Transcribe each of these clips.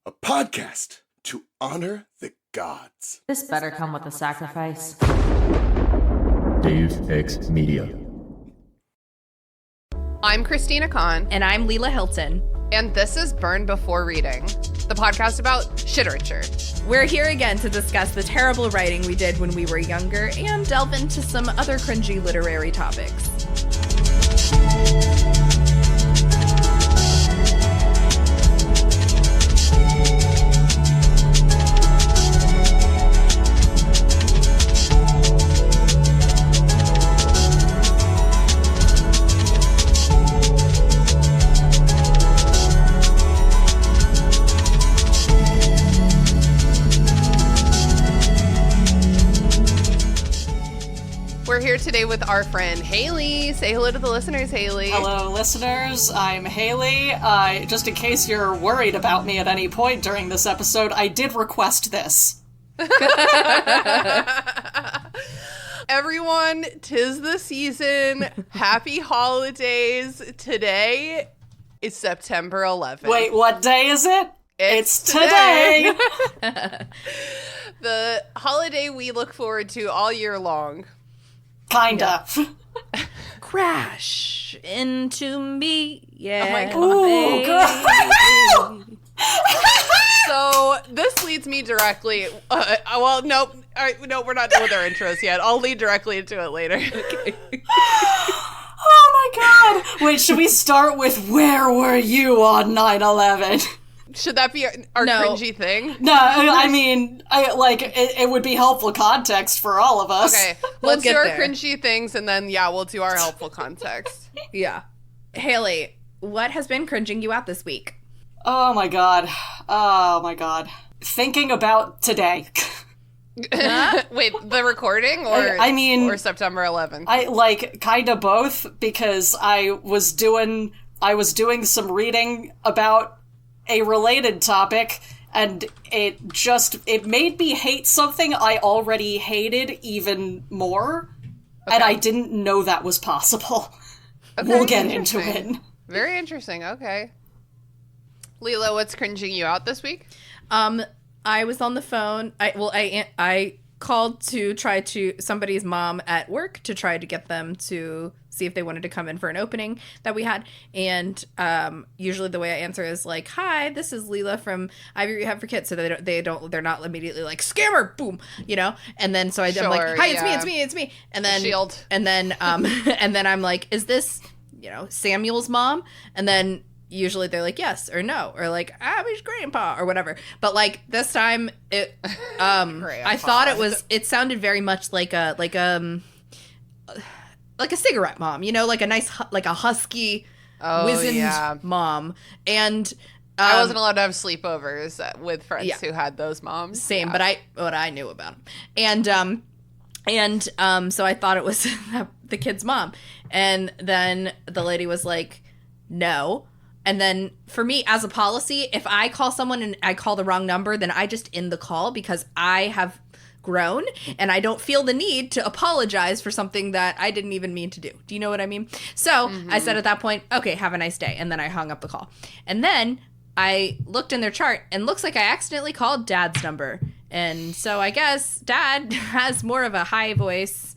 a podcast to honor the gods. This better come with a sacrifice. Dave X Media. I'm Christina Kahn. And I'm Lelia Hilton. And this is Burn Before Reading, the podcast about literature. We're here again to discuss the terrible writing we did when we were younger and delve into some other cringy literary topics. We're here today with our friend Haley. Say hello to the listeners, Haley. Hello, listeners. I'm Haley. Just in case you're worried about me at any point during this episode, I did request this. Everyone, 'tis the season. Happy holidays. Today is September 11th. Wait, what day is it? It's today! The holiday we look forward to all year long. Kinda. Crash into me, yeah. Oh my God. Ooh, So this leads me directly. Nope. All right, no, we're not done with our intros yet. I'll lead directly into it later. Okay. Oh my god! Wait, should we start with where were you on 9/11? Should that be our No. cringy thing? No, I mean, it would be helpful context for all of us. Okay, We'll let's do get our there. cringy things, and then we'll do our helpful context. Yeah. Haley, what has been cringing you out this week? Oh my god. Oh my god. Thinking about today. Wait, the recording or I mean, or September 11th? I kinda both, because I was doing some reading about a related topic, and it made me hate something I already hated even more, and I didn't know that was possible. Okay, We'll get into it. interesting. Very interesting. Okay, Leela, what's cringing you out this week? I was on the phone. I called to try to somebody's mom at work to try to get them to see if they wanted to come in for an opening that we had. And usually the way I answer is like, "Hi, this is Leela from Ivy Rehab for Kids," so they're not immediately like scammer, boom, you know. And then so I'm like, "Hi, it's me," and then Shield. and then and then I'm like, "Is this Samuel's mom?" And then usually they're like yes or no, or like I'm his grandpa or whatever. But like this time it I thought it sounded very much like a cigarette mom, like a nice like a husky wizened mom. And I wasn't allowed to have sleepovers with friends who had those moms. Same, but I knew about them. And so I thought it was the kid's mom. And then the lady was like, "No." And then for me, as a policy, if I call someone and I call the wrong number, then I just end the call, because I have grown and I don't feel the need to apologize for something that I didn't even mean to do. Do you know what I mean? So I said at that point, "Okay, have a nice day." And then I hung up the call. And then I looked in their chart and looks like I accidentally called Dad's number. And so I guess Dad has more of a high voice.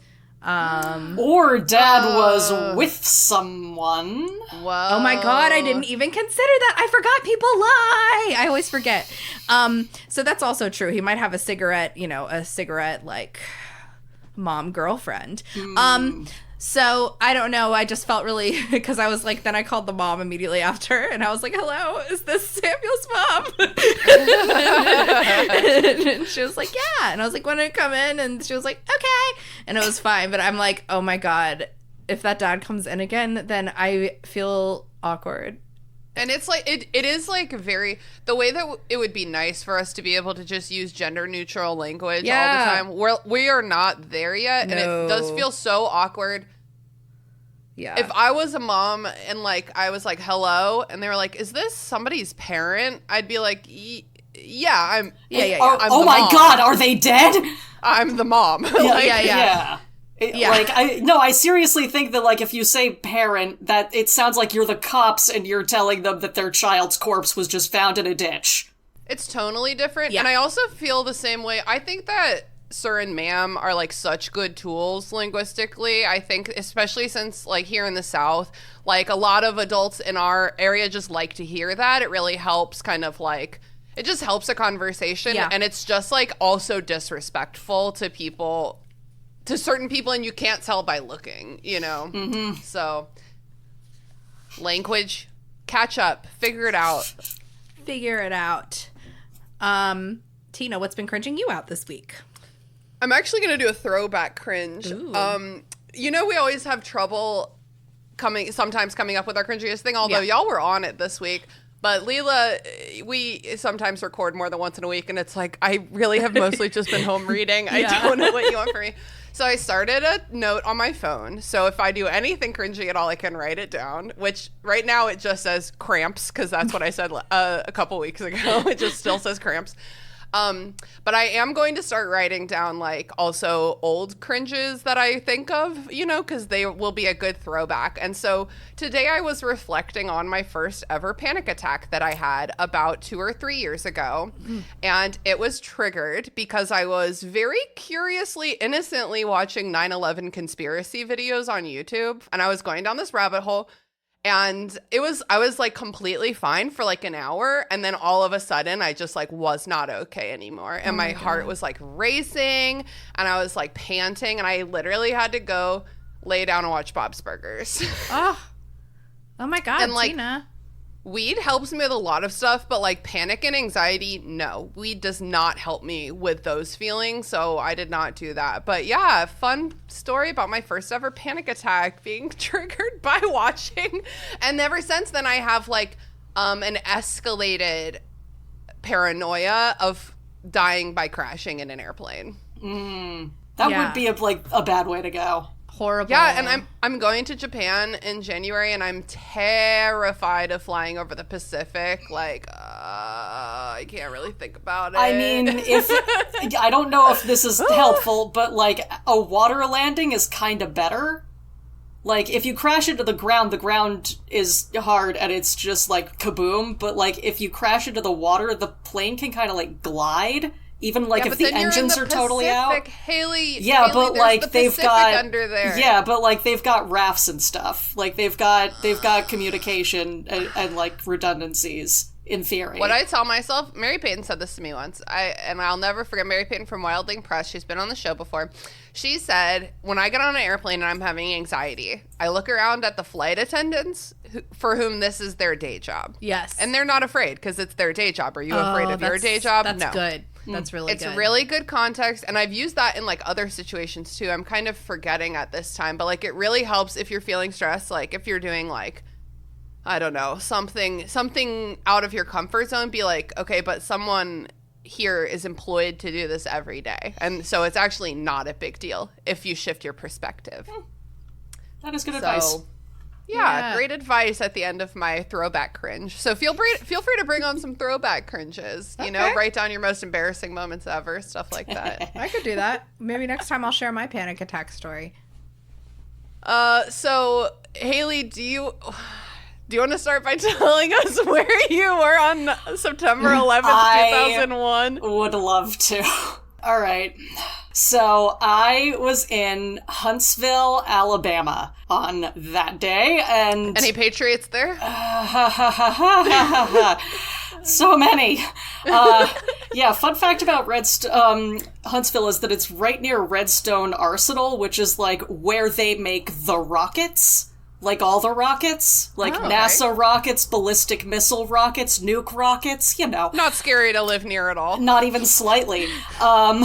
Or Dad was with someone. Whoa. Oh my god, I didn't even consider that. I forgot people lie. I always forget. So that's also true. He might have a cigarette like mom girlfriend. So I don't know. I just felt really, because I was like, then I called the mom immediately after, and I was like, "Hello, is this Samuel's mom?" And she was like, "Yeah." And I was like, "Want to come in?" And she was like, "Okay." And it was fine. But I'm like, oh my god, if that dad comes in again, then I feel awkward. And it's like, it is like very, the way that it would be nice for us to be able to just use gender neutral language all the time. We are not there yet. And it does feel so awkward. Yeah. If I was a mom and like, I was like, "Hello," and they were like, "Is this somebody's parent?" I'd be like, yeah, I'm. Yeah. Oh my mom. God, are they dead? I'm the mom. Yeah. I seriously think that, like, if you say parent, that it sounds like you're the cops and you're telling them that their child's corpse was just found in a ditch. It's tonally different. Yeah. And I also feel the same way. I think that sir and ma'am are like such good tools linguistically. I think especially since like here in the South, like a lot of adults in our area just like to hear that. It really helps kind of like, it just helps a conversation. Yeah. And it's just like also disrespectful to people, to certain people, and you can't tell by looking, you know? Mm-hmm. So language, catch up, figure it out. Figure it out. Tina, what's been cringing you out this week? I'm actually going to do a throwback cringe. Ooh. You know, we always have trouble sometimes coming up with our cringiest thing, although y'all were on it this week. But Leela, we sometimes record more than once in a week, and it's like, I really have mostly just been home reading. I don't know what you want from me. So I started a note on my phone. So if I do anything cringy at all, I can write it down, which right now it just says cramps, because that's what I said a couple weeks ago. It just still says cramps. But I am going to start writing down like also old cringes that I think of, you know, because they will be a good throwback. And so today I was reflecting on my first ever panic attack that I had about 2 or 3 years ago. And it was triggered because I was very curiously, innocently watching 9/11 conspiracy videos on YouTube. And I was going down this rabbit hole. And I was like completely fine for like an hour. And then all of a sudden I just like was not okay anymore. And my heart was like racing and I was like panting. And I literally had to go lay down and watch Bob's Burgers. Oh my God, and like, Tina. Weed helps me with a lot of stuff, but like panic and anxiety, no. Weed does not help me with those feelings, so I did not do that. But yeah, fun story about my first ever panic attack being triggered by watching. And ever since then, I have like an escalated paranoia of dying by crashing in an airplane. That would be a bad way to go. Horrible. Yeah, and I'm going to Japan in January, and I'm terrified of flying over the Pacific. Like, I can't really think about it. I mean, I don't know if this is helpful, but like a water landing is kind of better. Like, if you crash into the ground is hard and it's just like kaboom. But like, if you crash into the water, the plane can kind of like glide. Even like if the engines are totally out. Haley, but like they've got under there. Yeah, but like they've got rafts and stuff. Like they've got communication and like redundancies in theory. What I tell myself, Mary Payton said this to me once. I'll never forget Mary Payton from Wildling Press. She's been on the show before. She said, when I get on an airplane and I'm having anxiety, I look around at the flight attendants for whom this is their day job. Yes. And they're not afraid because it's their day job. Are you afraid of your day job? That's no. good. That's really good. It's good. really good context, and I've used that in like other situations too. I'm kind of forgetting at this time, but like it really helps if you're feeling stressed, like if you're doing like, I don't know, something out of your comfort zone, be like, okay, but someone here is employed to do this every day. And so it's actually not a big deal if you shift your perspective. That is good advice. Yeah, great advice at the end of my throwback cringe. So feel free to bring on some throwback cringes. You know, write down your most embarrassing moments ever, stuff like that. I could do that. Maybe next time I'll share my panic attack story. So Haley, do you want to start by telling us where you were on September 11th, 2001? I would love to. All right. So I was in Huntsville, Alabama on that day, and any Patriots there? So many. Fun fact about Huntsville is that it's right near Redstone Arsenal, which is like where they make the rockets. Like all the rockets, like NASA rockets, ballistic missile rockets, nuke rockets, you know. Not scary to live near at all. Not even slightly. So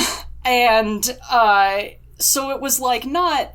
it was like not,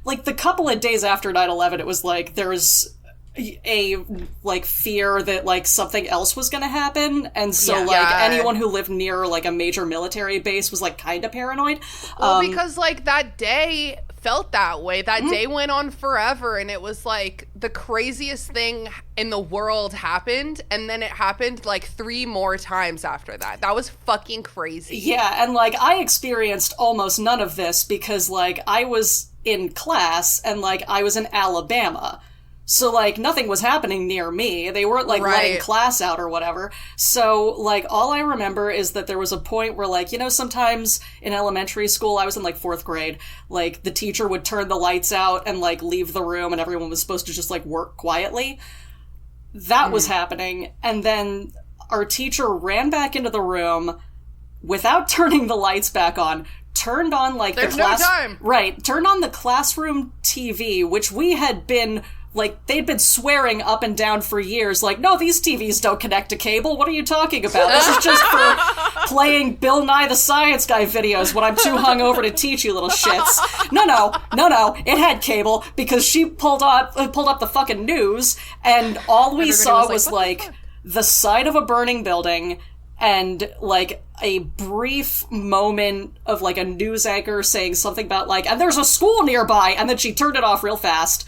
like the couple of days after 9/11, it was like there was a like fear that like something else was gonna happen, and so anyone who lived near like a major military base was like kind of paranoid. Well, because like that day felt that way. That day went on forever, and it was like the craziest thing in the world happened, and then it happened like 3 more times after that. That was fucking crazy. Yeah, and like I experienced almost none of this because like I was in class and like I was in Alabama. So, like, nothing was happening near me. They weren't, like, letting class out or whatever. So, like, all I remember is that there was a point where, like, you know, sometimes in elementary school, I was in, like, 4th grade, like, the teacher would turn the lights out and, like, leave the room and everyone was supposed to just, like, work quietly. That was happening. And then our teacher ran back into the room without turning the lights back on, turned on, like, There's no time. Right. Turned on the classroom TV, which we had been, like, they'd been swearing up and down for years, like, no, these TVs don't connect to cable. What are you talking about? This is just for playing Bill Nye the Science Guy videos when I'm too hungover to teach you little shits. No. It had cable because she pulled up the fucking news, and all we saw was like the side of a burning building and, like, a brief moment of, like, a news anchor saying something about, like, and there's a school nearby, and then she turned it off real fast.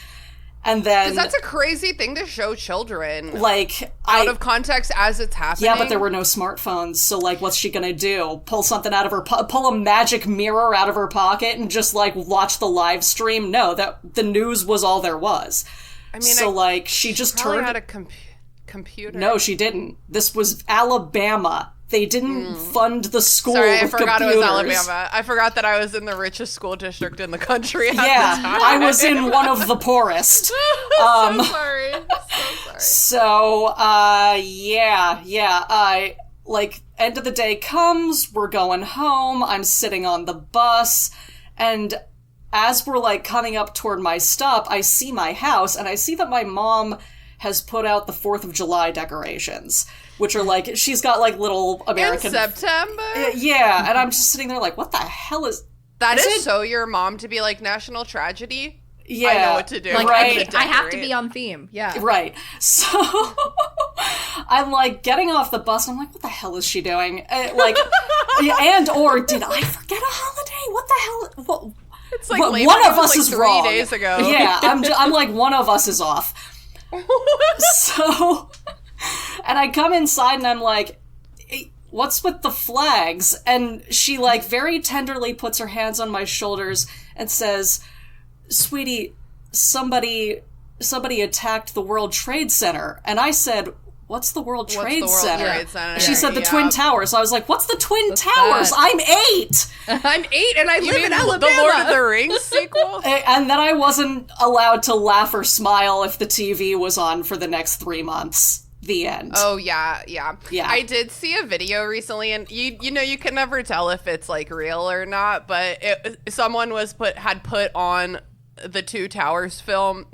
And then... 'Cause that's a crazy thing to show children. Like, out of context as it's happening. Yeah, but there were no smartphones, so, like, what's she gonna do? Pull something out of her... pull a magic mirror out of her pocket and just, like, watch the live stream? No, the news was all there was. I mean, so, like, she just turned... had a computer. No, she didn't. This was Alabama. They didn't fund the school Sorry, I with forgot computers. It was Alabama. I forgot that I was in the richest school district in the country at the time. I was in one of the poorest. So sorry. So, like, end of the day comes, we're going home, I'm sitting on the bus, and as we're, like, coming up toward my stop, I see my house, and I see that my mom has put out the 4th of July decorations, which are, like, she's got, like, little American... In September? Yeah, and I'm just sitting there like, what the hell is... That is so your mom to be like, national tragedy? Yeah. I know what to do. Like, right? I have to be on theme. Yeah. Right. So, I'm, like, getting off the bus, and I'm like, what the hell is she doing? Like, or did I forget a holiday? What the hell? What, it's like one of us like is 3 wrong. days ago. Yeah, I'm like, one of us is off. So, and I come inside and I'm like, hey, what's with the flags? And she, like, very tenderly puts her hands on my shoulders and says, sweetie, somebody attacked the World Trade Center. And I said, what's the World Trade Center? Trade Center? She said the Twin Towers. So I was like, what's the Twin Towers? That? I'm 8! I'm 8 and I live in Alabama. The Lord of the Rings sequel? And then I wasn't allowed to laugh or smile if the TV was on for the next 3 months. The end. Oh, yeah. I did see a video recently, and you know, you can never tell if it's, like, real or not, but someone had put on the Two Towers film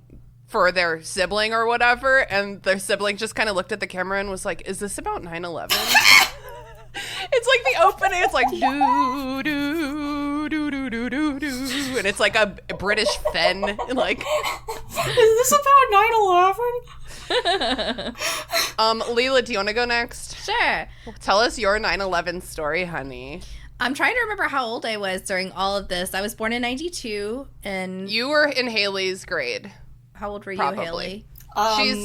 for their sibling or whatever, and their sibling just kind of looked at the camera and was like, is this about 9/11? It's like the opening, it's like do do do do do do do, and it's like a British fen, like, is this about 9/11? Leela, do you want to go next? Sure. Tell us your 9/11 story, honey. I'm trying to remember how old I was during all of this. I was born in 92, and... You were in Haley's grade. How old were Probably. you, Haley?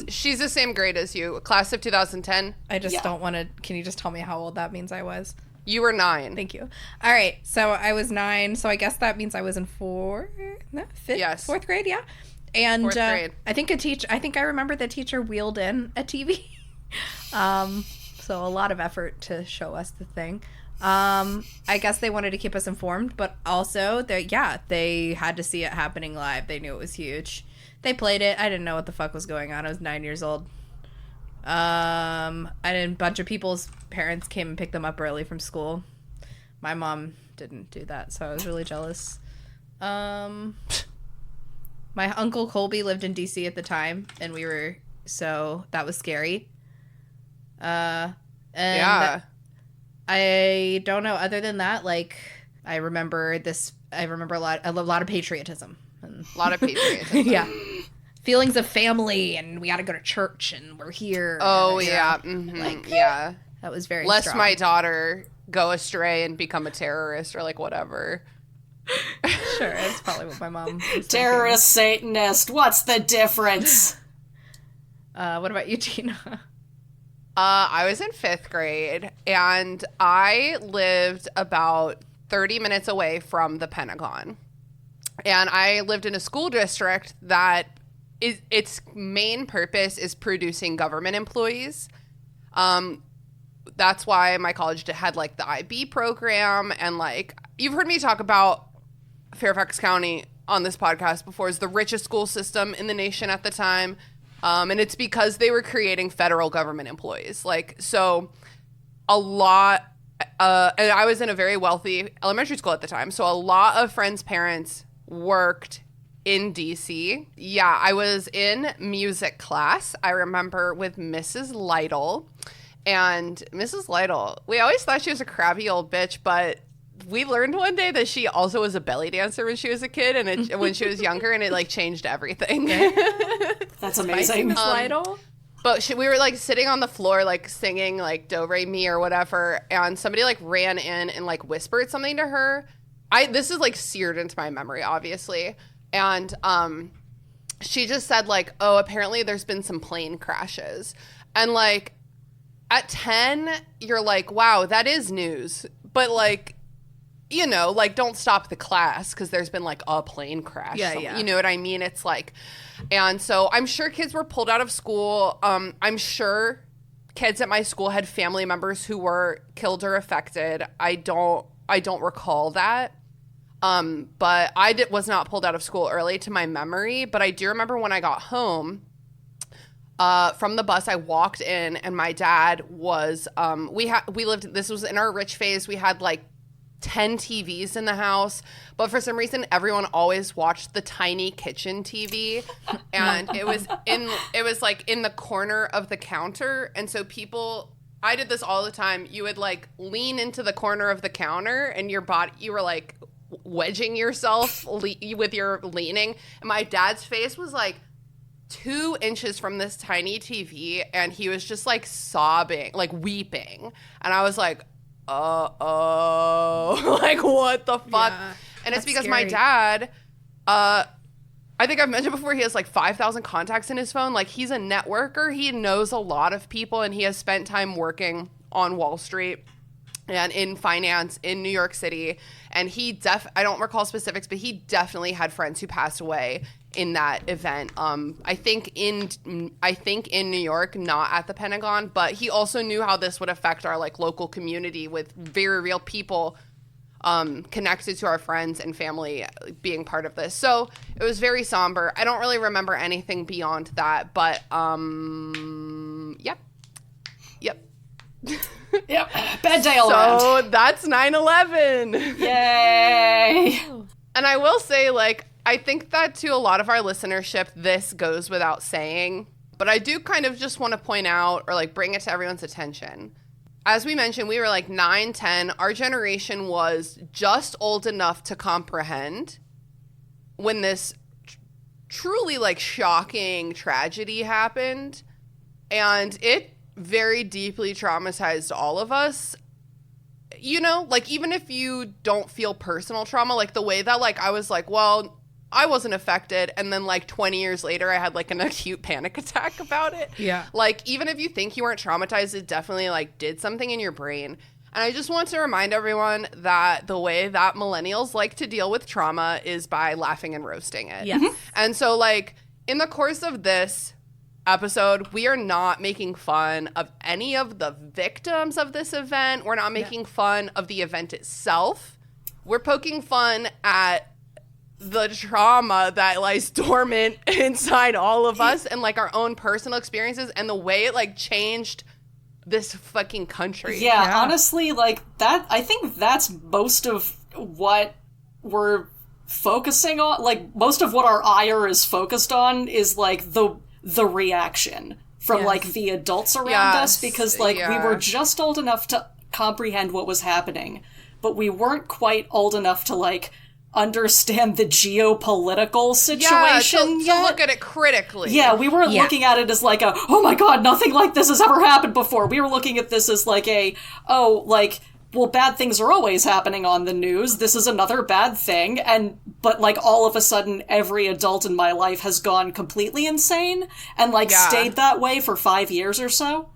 She's the same grade as you. Class of 2010. I just don't want to... Can you just tell me how old that means I was? You were 9. Thank you. All right, so I was 9, so I guess that means I was in 4th grade, yeah. And 4th grade. I think I remember the teacher wheeled in a TV. So a lot of effort to show us the thing. I guess they wanted to keep us informed, but also they had to see it happening live. They knew it was huge. They played it. I didn't know what the fuck was going on. I was 9 years old. And a bunch of people's parents came and picked them up early from school. My mom didn't do that, so I was really jealous. My uncle Colby lived in DC at the time, and so that was scary. Yeah. I don't know. Other than that, like, I remember a lot of patriotism. A lot of patriotism. Yeah. Feelings of family, and we got to go to church, and we're here. Oh, yeah. Mm-hmm. Like, yeah. That was very Lest strong. my daughter go astray and become a terrorist or, like, whatever. Sure, that's probably what my mom was Terrorist, Satanist, what's the difference? What about you, Tina? I was in 5th grade, and I lived about 30 minutes away from the Pentagon. And I lived in a school district that its main purpose is producing government employees. That's why my college had like the IB program, and like you've heard me talk about Fairfax County on this podcast before as the richest school system in the nation at the time. And it's because they were creating federal government employees. Like, so a lot, and I was in a very wealthy elementary school at the time. So a lot of friends' parents worked in DC. Yeah, I was in music class, I remember, with Mrs. Lytle. And Mrs. Lytle, we always thought she was a crabby old bitch, but we learned one day that she also was a belly dancer when she was a kid, and when she was younger, and it like changed everything. That's amazing. Miss Lytle? But we were like sitting on the floor, like singing like Do Re Mi or whatever, and somebody like ran in and like whispered something to her. This is like seared into my memory, obviously, and she just said like, "Oh, apparently there's been some plane crashes," and like at 10, you're like, "Wow, that is news," but like, you know, like, don't stop the class because there's been like a plane crash. Yeah. You know what I mean? It's like, and so I'm sure kids were pulled out of school. I'm sure kids at my school had family members who were killed or affected. I don't recall that. But I was not pulled out of school early to my memory. But I do remember when I got home from the bus, I walked in and my dad was, we lived, this was in our rich phase. We had like 10 TVs in the house, but for some reason everyone always watched the tiny kitchen TV, and it was like in the corner of the counter, and so I did this all the time. You would like lean into the corner of the counter, and you were like wedging yourself with your leaning, and my dad's face was like 2 inches from this tiny TV, and he was just like sobbing, like weeping, and I was like, like what the fuck? Yeah, and it's because scary. my dad, I think I've mentioned before, he has like 5,000 contacts in his phone. Like, he's a networker. He knows a lot of people, and he has spent time working on Wall Street and in finance in New York City. And I don't recall specifics, but he definitely had friends who passed away in that event. I think in New York, not at the Pentagon, but he also knew how this would affect our like local community with very real people connected to our friends and family being part of this. So it was very somber. I don't really remember anything beyond that, but yep. Yep. Bad day all around. So that's 9/11. Yay. And I will say, like, I think that to a lot of our listenership, this goes without saying, but I do kind of just want to point out or like bring it to everyone's attention. As we mentioned, we were like 9, 10. Our generation was just old enough to comprehend when this truly like shocking tragedy happened, and it very deeply traumatized all of us. You know, like, even if you don't feel personal trauma, like the way that like I was like, well, I wasn't affected, and then like 20 years later I had like an acute panic attack about it. Yeah. Like, even if you think you weren't traumatized, it definitely like did something in your brain. And I just want to remind everyone that the way that millennials like to deal with trauma is by laughing and roasting it. Yes. And so like in the course of this episode, we are not making fun of any of the victims of this event. We're not making fun of the event itself. We're poking fun at the trauma that lies dormant inside all of us and like our own personal experiences and the way it like changed this fucking country. Yeah, honestly, like that, I think that's most of what we're focusing on. Like, most of what our ire is focused on is like the reaction from like the adults around us, because like we were just old enough to comprehend what was happening, but we weren't quite old enough to like understand the geopolitical situation to look at it critically. Yeah, we weren't looking at it as like a, oh my god, nothing like this has ever happened before. We were looking at this as like a, oh, like, well, bad things are always happening on the news. This is another bad thing. But like all of a sudden, every adult in my life has gone completely insane and like stayed that way for 5 years or so.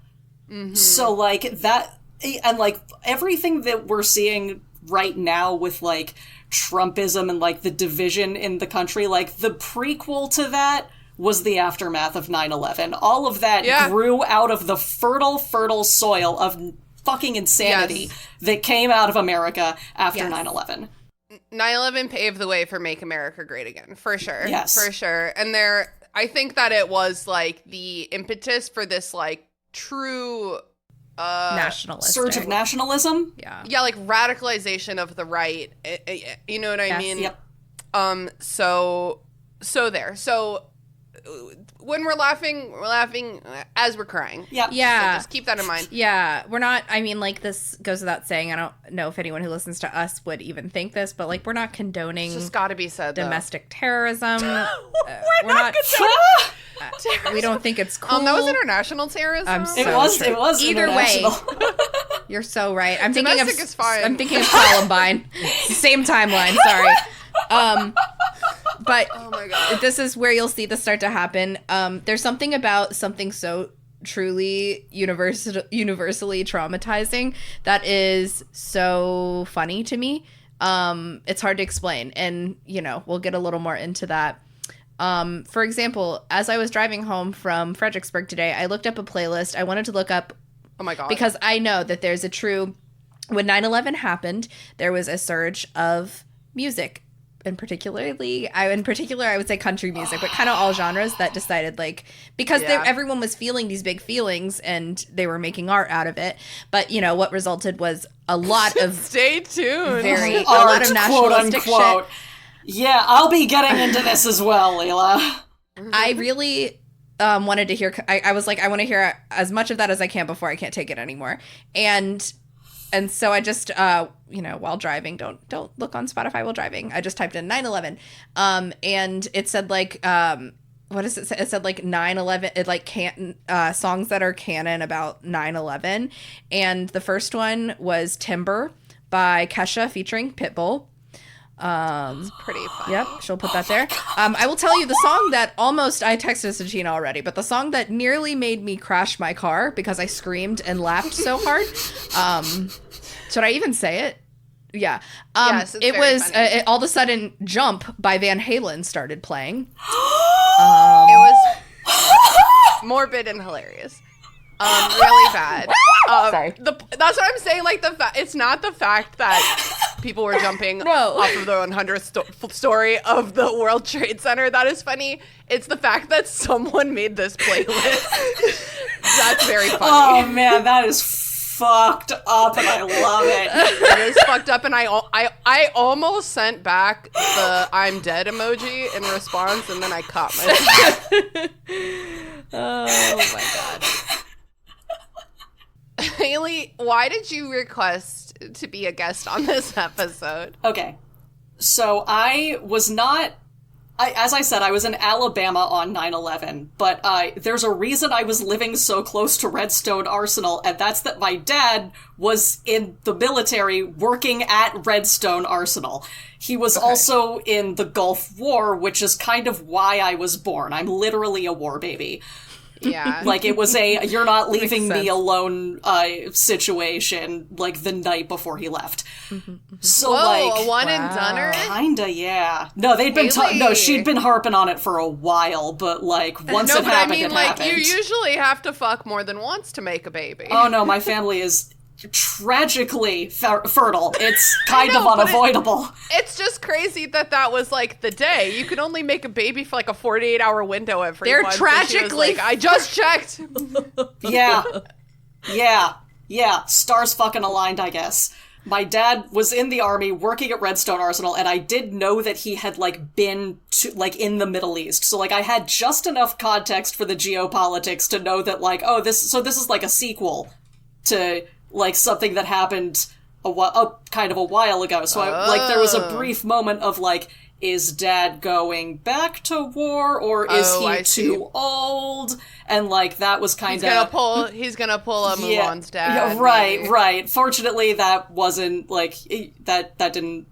Mm-hmm. So like that, and like everything that we're seeing right now with like Trumpism and like the division in the country, like the prequel to that was the aftermath of 9/11. All of that grew out of the fertile soil of fucking insanity that came out of America after 9/11. 9/11 paved the way for Make America Great Again, for sure. Yes. For sure. And I think that it was, like, the impetus for this, like, true... nationalistic surge of nationalism. Yeah, like, radicalization of the right. You know what I mean? Yep. So there. So... when we're laughing as we're crying. Yeah. So just keep that in mind. Yeah. We're not, I mean, like, this goes without saying. I don't know if anyone who listens to us would even think this, but, like, we're not condoning It's just gotta be said, domestic terrorism. we're not condoning we don't think it's cool. that was international terrorism. It was Either way. You're so right. I'm thinking is fine. I'm thinking of Columbine. Same timeline, sorry. But oh my God. This is where you'll see this start to happen. There's something about something so truly universally traumatizing that is so funny to me. It's hard to explain, and we'll get a little more into that. For example, as I was driving home from Fredericksburg today, I looked up a playlist. I wanted to look up, oh my God, because I know that there's when 9/11 happened, there was a surge of music. In particular, I would say country music, but kind of all genres that decided, like, because everyone was feeling these big feelings and they were making art out of it. But, what resulted was a lot of stay tuned, a lot of nationalistic shit. Yeah, I'll be getting into this as well, Leila. I really wanted to hear, I was like, I want to hear as much of that as I can before I can't take it anymore. And so I just, while driving, don't look on Spotify while driving. I just typed in 9/11, and it said, like, what is it? It said, like, 9/11, it, like, songs that are canon about 9/11, and the first one was Timber by Kesha featuring Pitbull. It's pretty fun. Yep, she'll put that there. I will tell you the song that I texted this to Tina already, but the song that nearly made me crash my car because I screamed and laughed so hard. Should I even say it? Yeah. Yes, it was all of a sudden Jump by Van Halen started playing. It was morbid and hilarious. Really bad. Sorry. That's what I'm saying. Like, it's not the fact that people were jumping off of the 100th story of the World Trade Center that is funny. It's the fact that someone made this playlist. That's very funny. Oh man, that is fucked up, and I love it. It is fucked up, and I almost sent back the "I'm dead" emoji in response, and then I caught myself. Oh my God. Haley, why did you request to be a guest on this episode? Okay, so as I said, I was in Alabama on 9/11, but there's a reason I was living so close to Redstone Arsenal, and that's that my dad was in the military working at Redstone Arsenal. He was also in the Gulf War, which is kind of why I was born. I'm literally a war baby. Yeah. Like, it was you're not leaving me alone situation, like, the night before he left. So, a one and doneer? Kinda, yeah. No, she'd been harping on it for a while, but, like, once it happened, it happened. You usually have to fuck more than once to make a baby. Oh, no, my family is tragically fertile. It's kind of unavoidable. It's just crazy that was, like, the day. You could only make a baby for, like, a 48-hour window every They're month. tragically... Like, I just checked. Yeah. Stars fucking aligned, I guess. My dad was in the army working at Redstone Arsenal, and I did know that he had, like, been to, like, in the Middle East. So, like, I had just enough context for the geopolitics to know that, like, this is, like, a sequel to, like, something that happened kind of a while ago. So, there was a brief moment of, like, is Dad going back to war, or is he too old? And, like, that was kind of... He's gonna pull a Mulan's dad. Yeah, right. Fortunately, that wasn't, like, that didn't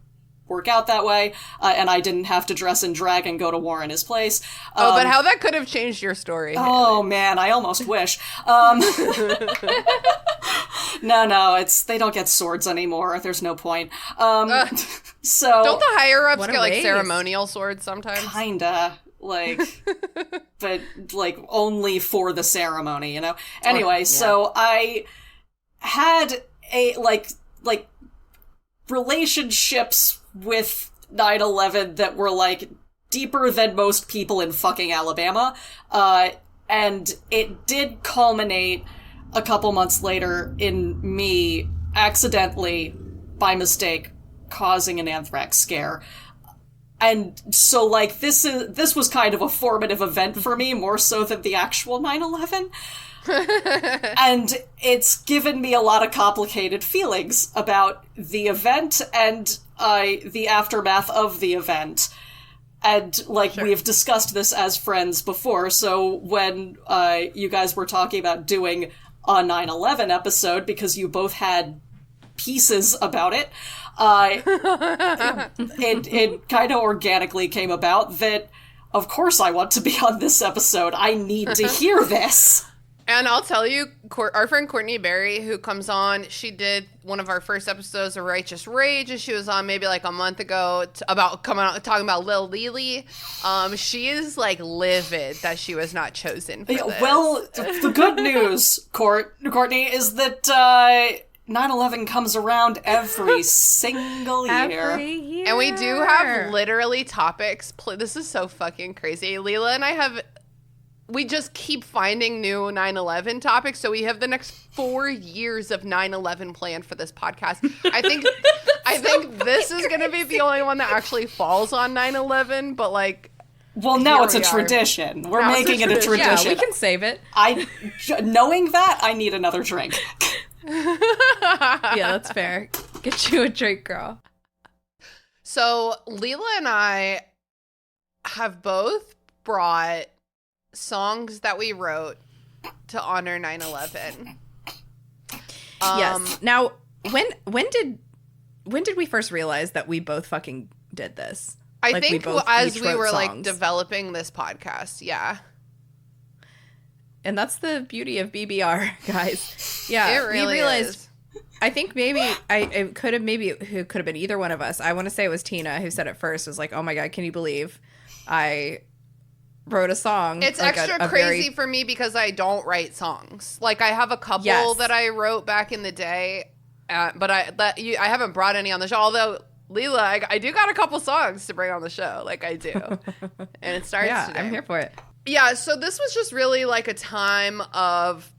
work out that way, and I didn't have to dress in drag and go to war in his place. But how that could have changed your story. Oh, man, I almost wish. No, they don't get swords anymore. There's no point. So don't the higher-ups get, like, waste. ceremonial swords sometimes? Kinda. like, but like only for the ceremony, you know? Anyway, so I had a, like relationships with 9/11 that were like deeper than most people in fucking Alabama. And it did culminate a couple months later in me accidentally, by mistake, causing an anthrax scare. And so, like, this was kind of a formative event for me, more so than the actual 9/11. And it's given me a lot of complicated feelings about the event and the aftermath of the event. And, like, we've discussed this as friends before, so when you guys were talking about doing a 9/11 episode, because you both had pieces about it, it kind of organically came about that, of course I want to be on this episode. I need to hear this. And I'll tell you, our friend Courtney Berry, who comes on, she did one of our first episodes of Righteous Rage, and she was on maybe like a month ago talking about Lil Lelia. She is like livid that she was not chosen for this. Well, the good news, Courtney, is that 9/11 comes around every single year. And we do have literally topics. This is so fucking crazy. Leela and I we just keep finding new 9/11 topics, so we have the next 4 years of 9/11 planned for this podcast. I think this is going to be the only one that actually falls on 9/11, but like... Well, now it's a tradition. We're making it a tradition. Yeah, we can save it. Knowing that, I need another drink. Yeah, that's fair. Get you a drink, girl. So, Leela and I have both brought songs that we wrote to honor 9/11. Yes. Now, when did we first realize that we both fucking did this? I think as we were like developing this podcast, yeah. And that's the beauty of BBR, guys. Yeah, it really we realized. Is. I think maybe it could have been either one of us. I want to say it was Tina who said it first. Was like, "Oh my god, can you believe I wrote a song?" It's like extra crazy for me because I don't write songs. Like I have a couple that I wrote back in the day, but I haven't brought any on the show. Although Leela, I do got a couple songs to bring on the show. Like I do, and it starts. Yeah, today. I'm here for it. Yeah, so this was just really like a time of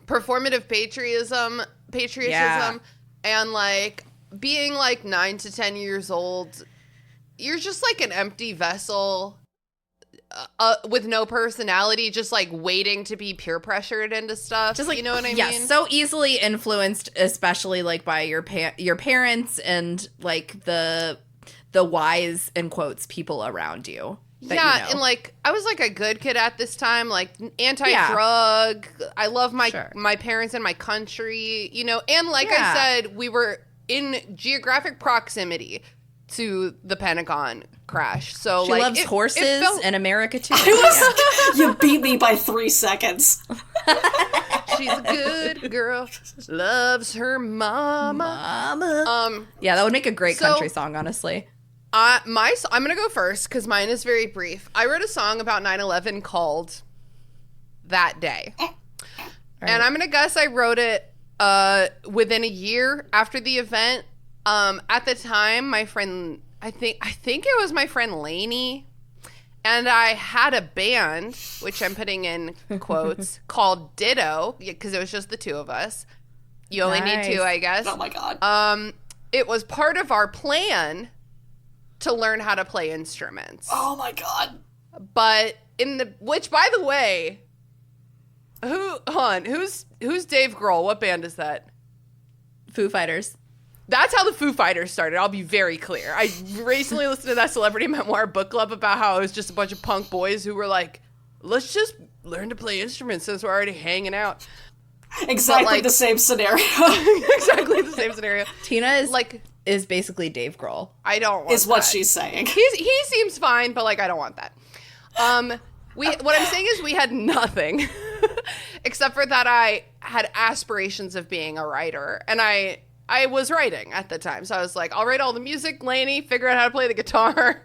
performative patriotism, and like being like 9 to 10 years old. You're just like an empty vessel with no personality, just like waiting to be peer pressured into stuff. Just like, you know what I mean? Yeah, so easily influenced, especially like by your parents and like the wise, in quotes, people around you. Yeah, and like I was like a good kid at this time, like anti-drug. I love my parents and my country, you know. And like I said, we were in geographic proximity to the Pentagon crash. So she like loves horses and America too. You beat me by 3 seconds. She's a good girl, loves her mama. Yeah, that would make a great country song, honestly. I'm gonna go first because mine is very brief. I wrote a song about 9/11 called "That Day," and I'm gonna guess I wrote it within a year after the event. At the time, my friend, I think it was my friend Lainey, and I had a band, which I'm putting in quotes, called Ditto, because it was just the two of us. You only need two, I guess. Oh my god. It was part of our plan to learn how to play instruments. Oh my god. But which by the way, who's Dave Grohl? What band is that? Foo Fighters. That's how the Foo Fighters started. I'll be very clear. I recently listened to that Celebrity Memoir book club about how it was just a bunch of punk boys who were like, let's just learn to play instruments since we're already hanging out. Exactly the same scenario. Exactly the same scenario. Tina is basically Dave Grohl. I don't want is what that. She's saying. He seems fine, but like I don't want that. What I'm saying is we had nothing except for that I had aspirations of being a writer, and I was writing at the time. So I was like, I'll write all the music, Lainey, figure out how to play the guitar.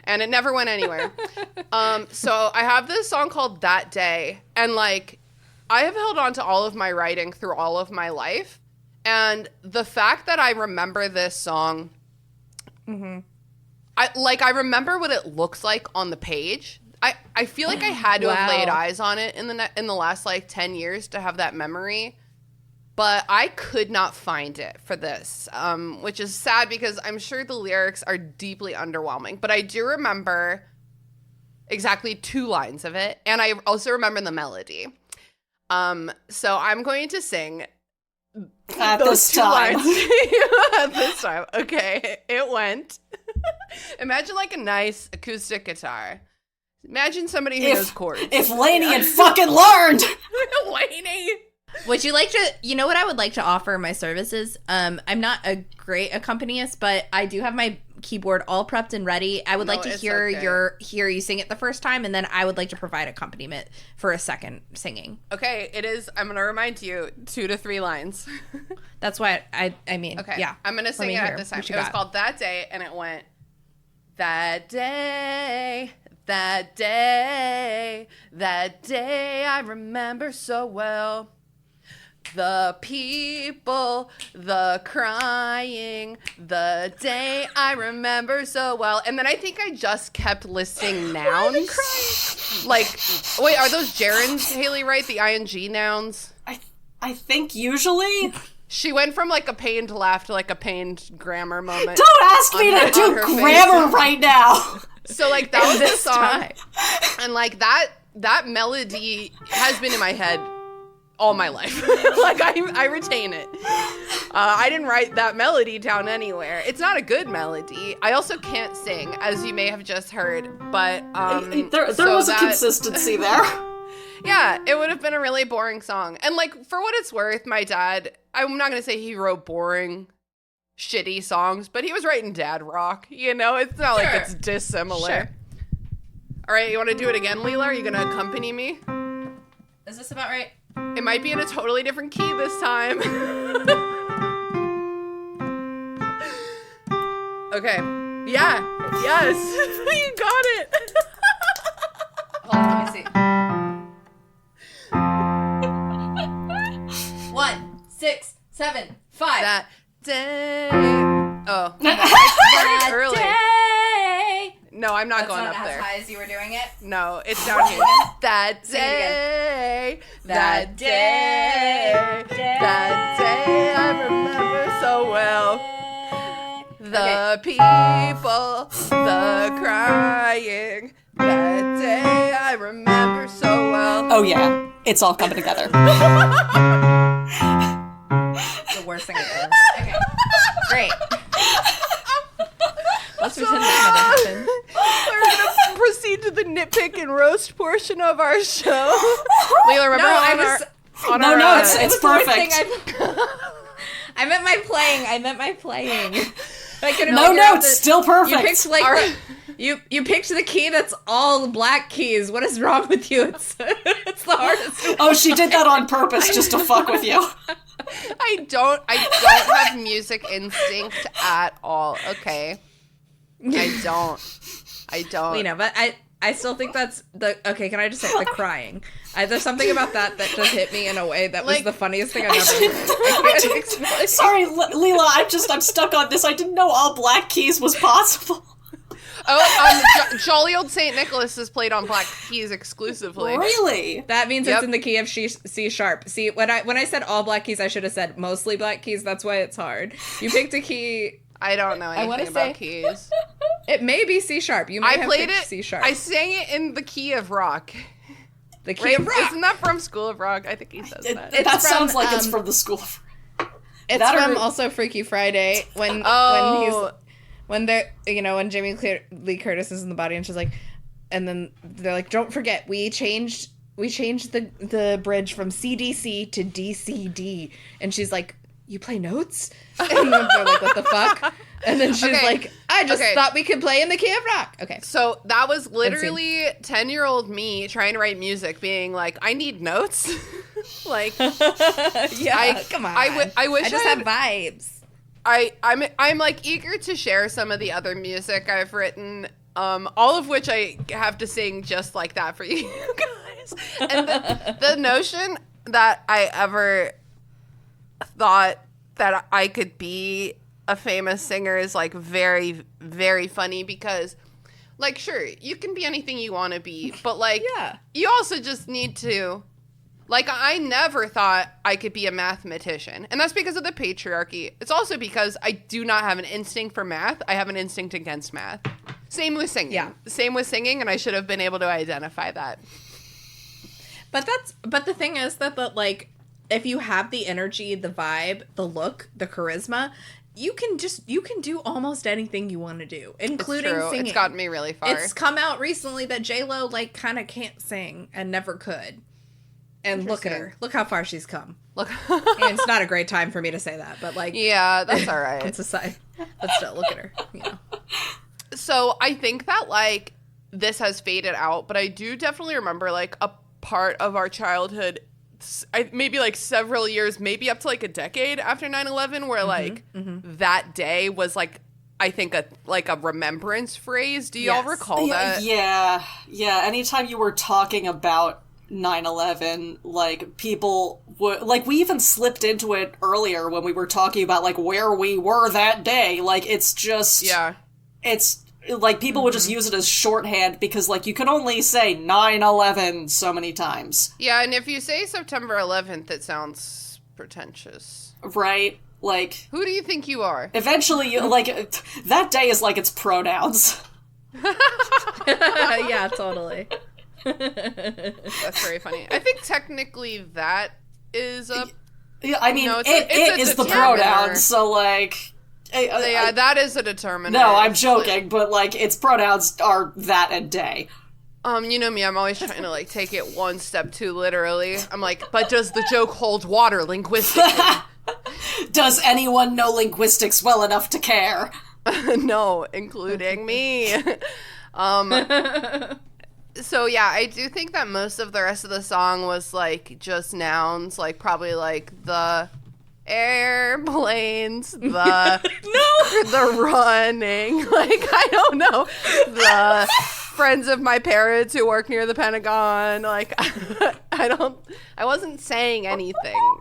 and it never went anywhere. So I have this song called That Day, and like I have held on to all of my writing through all of my life, and the fact that I remember this song, I remember what it looks like on the page. I feel like I had to have laid eyes on it in the last like 10 years to have that memory. But I could not find it for this, which is sad because I'm sure the lyrics are deeply underwhelming. But I do remember exactly 2 lines of it, and I also remember the melody. So I'm going to sing at those this 2 time. lines at this time. Okay, it went. Imagine like a nice acoustic guitar. Imagine somebody who knows chords. If Lainey had fucking learned! Lainey! Would you like to, you know what I would like to offer my services? I'm not a great accompanist, but I do have my keyboard all prepped and ready. I would like to hear you sing it the first time, and then I would like to provide accompaniment for a second singing. Okay, it is, I'm going to remind you, 2 to 3 lines. That's why I mean, okay, yeah. I'm going to sing it at this time. It was called That Day, and it went, that day, that day, that day I remember so well. The people, the crying, the day I remember so well. And then I think I just kept listing nouns. Like, wait, are those gerunds, Haley, right? The ing nouns? I think usually. She went from like a pained laugh to like a pained grammar moment. Don't ask me to do grammar right now. So like that was the song. And like that melody has been in my head all my life. Like I retain it. I didn't write that melody down anywhere. It's not a good melody. I also can't sing, as you may have just heard, but there was a consistency there. Yeah, it would have been a really boring song. And like for what it's worth, my dad, I'm not going to say he wrote boring shitty songs, but he was writing dad rock, you know? It's not like it's dissimilar. Sure. All right, you want to do it again, Leela? Are you going to accompany me? Is this about right? It might be in a totally different key this time. Okay. Yeah. Yes. You got it. Hold on, let me see. 1, 6, 7, 5. That day. Oh. That's very early. Day. No, I'm not That's going not up as there. high as you were doing it. No, it's down here. That day. That day. That day I remember so well. The people, the crying. That day I remember so well. Oh yeah, it's all coming together. The worst thing I've ever heard. Okay. Great. Let's pretend that never happened. We're gonna proceed to the nitpick and roast portion of our show. Leila, remember it's perfect. I meant my playing. I couldn't No notes, still perfect. You picked like you picked the key that's all black keys. What is wrong with you? It's the hardest. Oh, she did that on purpose just to fuck with you. I don't have music instinct at all. Okay. I don't. You know, but I still think that's okay, can I just say the crying? There's something about that just hit me in a way that was the funniest thing I've ever heard. Sorry, Leela, I'm stuck on this. I didn't know all black keys was possible. Oh, Jolly Old St. Nicholas is played on black keys exclusively. Really? That means it's in the key of C sharp. See, when I said all black keys, I should have said mostly black keys. That's why it's hard. You picked a key. I don't know anything about keys. It may be C sharp. You may have picked C sharp. I sang it in the key of rock. The key of rock. Isn't that from School of Rock? I think he says that. That sounds like it's from the School of Rock. It's from also Freaky Friday when Jamie Lee Curtis is in the body and she's like, and then they're like, don't forget we changed the bridge from CDC to DCD, and she's like, you play notes? And then they're like, what the fuck? And then she's like, I just thought we could play in the key of rock. Okay. So that was literally 10-year-old me trying to write music, being like, I need notes. Like, yeah, come on. I wish I just have vibes. I'm like eager to share some of the other music I've written all of which I have to sing just like that for you guys. And the notion that I ever thought that I could be a famous singer is like very, very funny because, like, sure, you can be anything you want to be, but like, you also just need to, like, I never thought I could be a mathematician, and that's because of the patriarchy. It's also because I do not have an instinct for math. I have an instinct against math. Same with singing. Yeah. Same with singing, and I should have been able to identify that. But the thing is that like, if you have the energy, the vibe, the look, the charisma, you can do almost anything you want to do, including singing. It's gotten me really far. It's come out recently that J-Lo like kind of can't sing and never could. And look at her. Look how far she's come. Look. And it's not a great time for me to say that, but like, yeah, that's all right. It's a side. But still, look at her. You know. So I think that like this has faded out, but I do definitely remember like a part of our childhood, maybe like several years, maybe up to like a decade after 9/11, where like that day was like, I think a remembrance phrase. Do y'all recall that? Yeah. Anytime you were talking about 9/11, like, people would, like, we even slipped into it earlier when we were talking about like where we were that day. Like, it's just, it's like people would just use it as shorthand because like you can only say 9/11 so many times. Yeah, and if you say September 11th, it sounds pretentious, right? Like, who do you think you are? Eventually, you like that day is like its pronouns. Yeah, totally. That's very funny. I think technically that is a. Yeah, I mean, it is the pronoun, so like. That is a determiner. No, I'm joking, but like its pronouns are that and day. You know me, I'm always trying to like take it one step too literally. I'm like, but does the joke hold water linguistically? Does anyone know linguistics well enough to care? No, including me. So yeah, I do think that most of the rest of the song was like just nouns, like probably like the airplanes, the the running, like I don't know, the friends of my parents who work near the Pentagon, like I wasn't saying anything.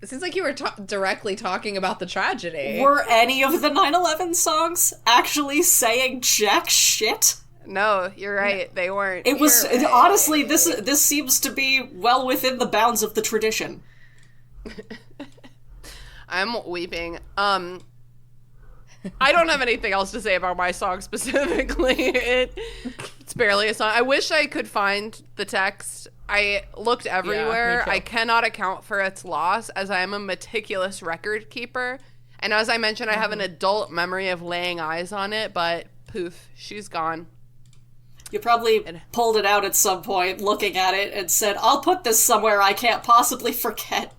It seems like you were directly talking about the tragedy. Were any of the 9/11 songs actually saying jack shit? No, you're right. They weren't. It was honestly, this seems to be well within the bounds of the tradition. I'm weeping. I don't have anything else to say about my song specifically. It's barely a song. I wish I could find the text. I looked everywhere. I cannot account for its loss as I am a meticulous record keeper. And as I mentioned, I have an adult memory of laying eyes on it, but poof, she's gone. You probably pulled it out at some point, looking at it, and said, I'll put this somewhere I can't possibly forget.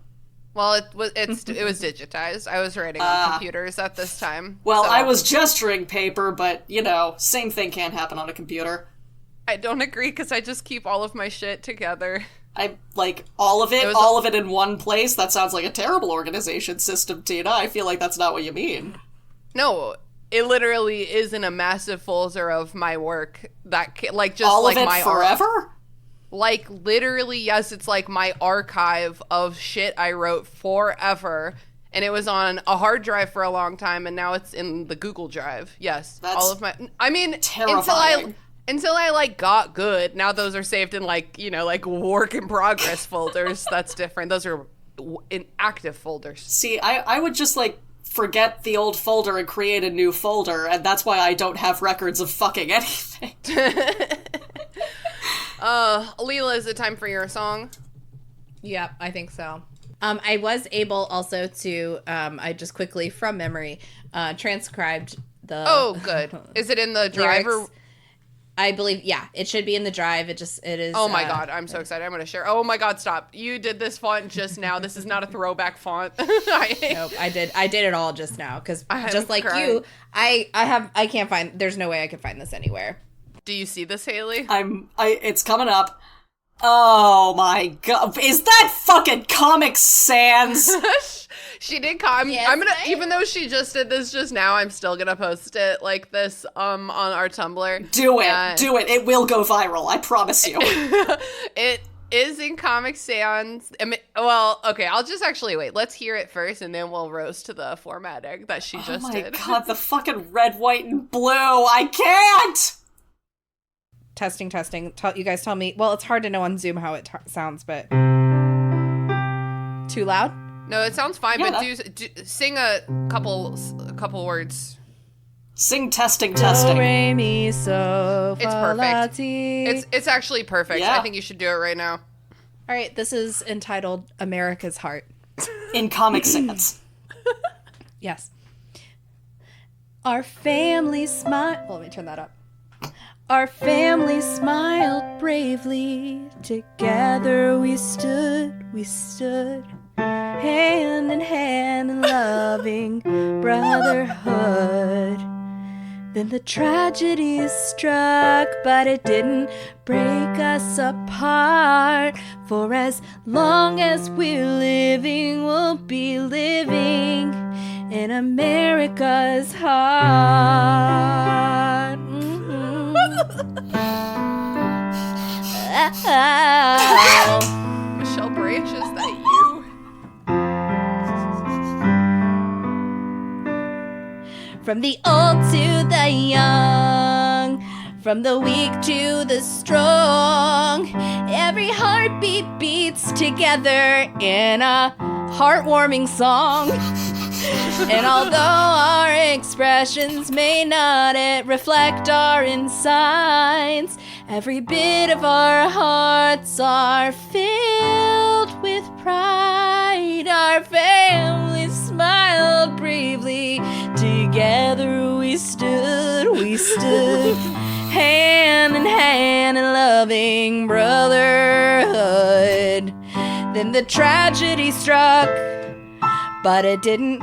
Well, it was digitized. I was writing on computers at this time. Well, so. I was gesturing paper, but, you know, same thing can't happen on a computer. I don't agree, because I just keep all of my shit together. I, like, all of it in one place? That sounds like a terrible organization system, Tina. I feel like that's not what you mean. No, it literally is in a massive folder of my work. That, like, just all like of it my forever? Like, literally, yes, it's like my archive of shit I wrote forever. And it was on a hard drive for a long time, and now it's in the Google Drive. Yes. That's all of my... I mean, terrifying. Until I, like, got good. Now those are saved in, like, you know, like, work in progress folders. That's different. Those are in active folders. See, I would just, like, forget the old folder and create a new folder, and that's why I don't have records of fucking anything. Leela, is it time for your song? Yep, I think so. I was able also to, I just quickly, from memory, transcribed the... Oh, good. Is it in the driver? I believe, yeah, it should be in the drive. It is. Oh my god, I'm so excited. I'm going to share. Oh my god, stop. You did this font just now. This is not a throwback font. Nope, I did it all just now, because just like you, I can't find, there's no way I could find this anywhere. Do you see this, Haley? It's coming up. Oh my god. Is that fucking Comic Sans? She did come. Yes, I'm gonna, ma'am. even though she just did this just now, I'm still gonna post it like this on our Tumblr. Do it. Do it. It will go viral. I promise you. It is in Comic Sans. Well, okay, I'll just actually wait. Let's hear it first, and then we'll roast to the formatting that she just Oh my did. god, the fucking red, white, and blue. I can't! Testing. You guys tell me. Well, it's hard to know on Zoom how it sounds, but too loud. No, it sounds fine, Yeah, but do sing a couple words. Sing testing. Do, re, mi, so, It's fa, la, perfect. ti. It's actually perfect. Yeah. I think you should do it right now. All right. This is entitled "America's Heart." In Comic Sans. Yes. Our family smile. Well, let me turn that up. Our family smiled bravely. Together we stood, hand in hand in loving brotherhood. Then the tragedy struck, but it didn't break us apart. For as long as we're living, we'll be living in America's heart. Michelle Branch, is that you? From the old to the young, from the weak to the strong, every heartbeat beats together in a heartwarming song. And although our expressions may not reflect our insides, every bit of our hearts are filled with pride. Our family smiled bravely. Together we stood, hand in hand in loving brotherhood. Then the tragedy struck, but it didn't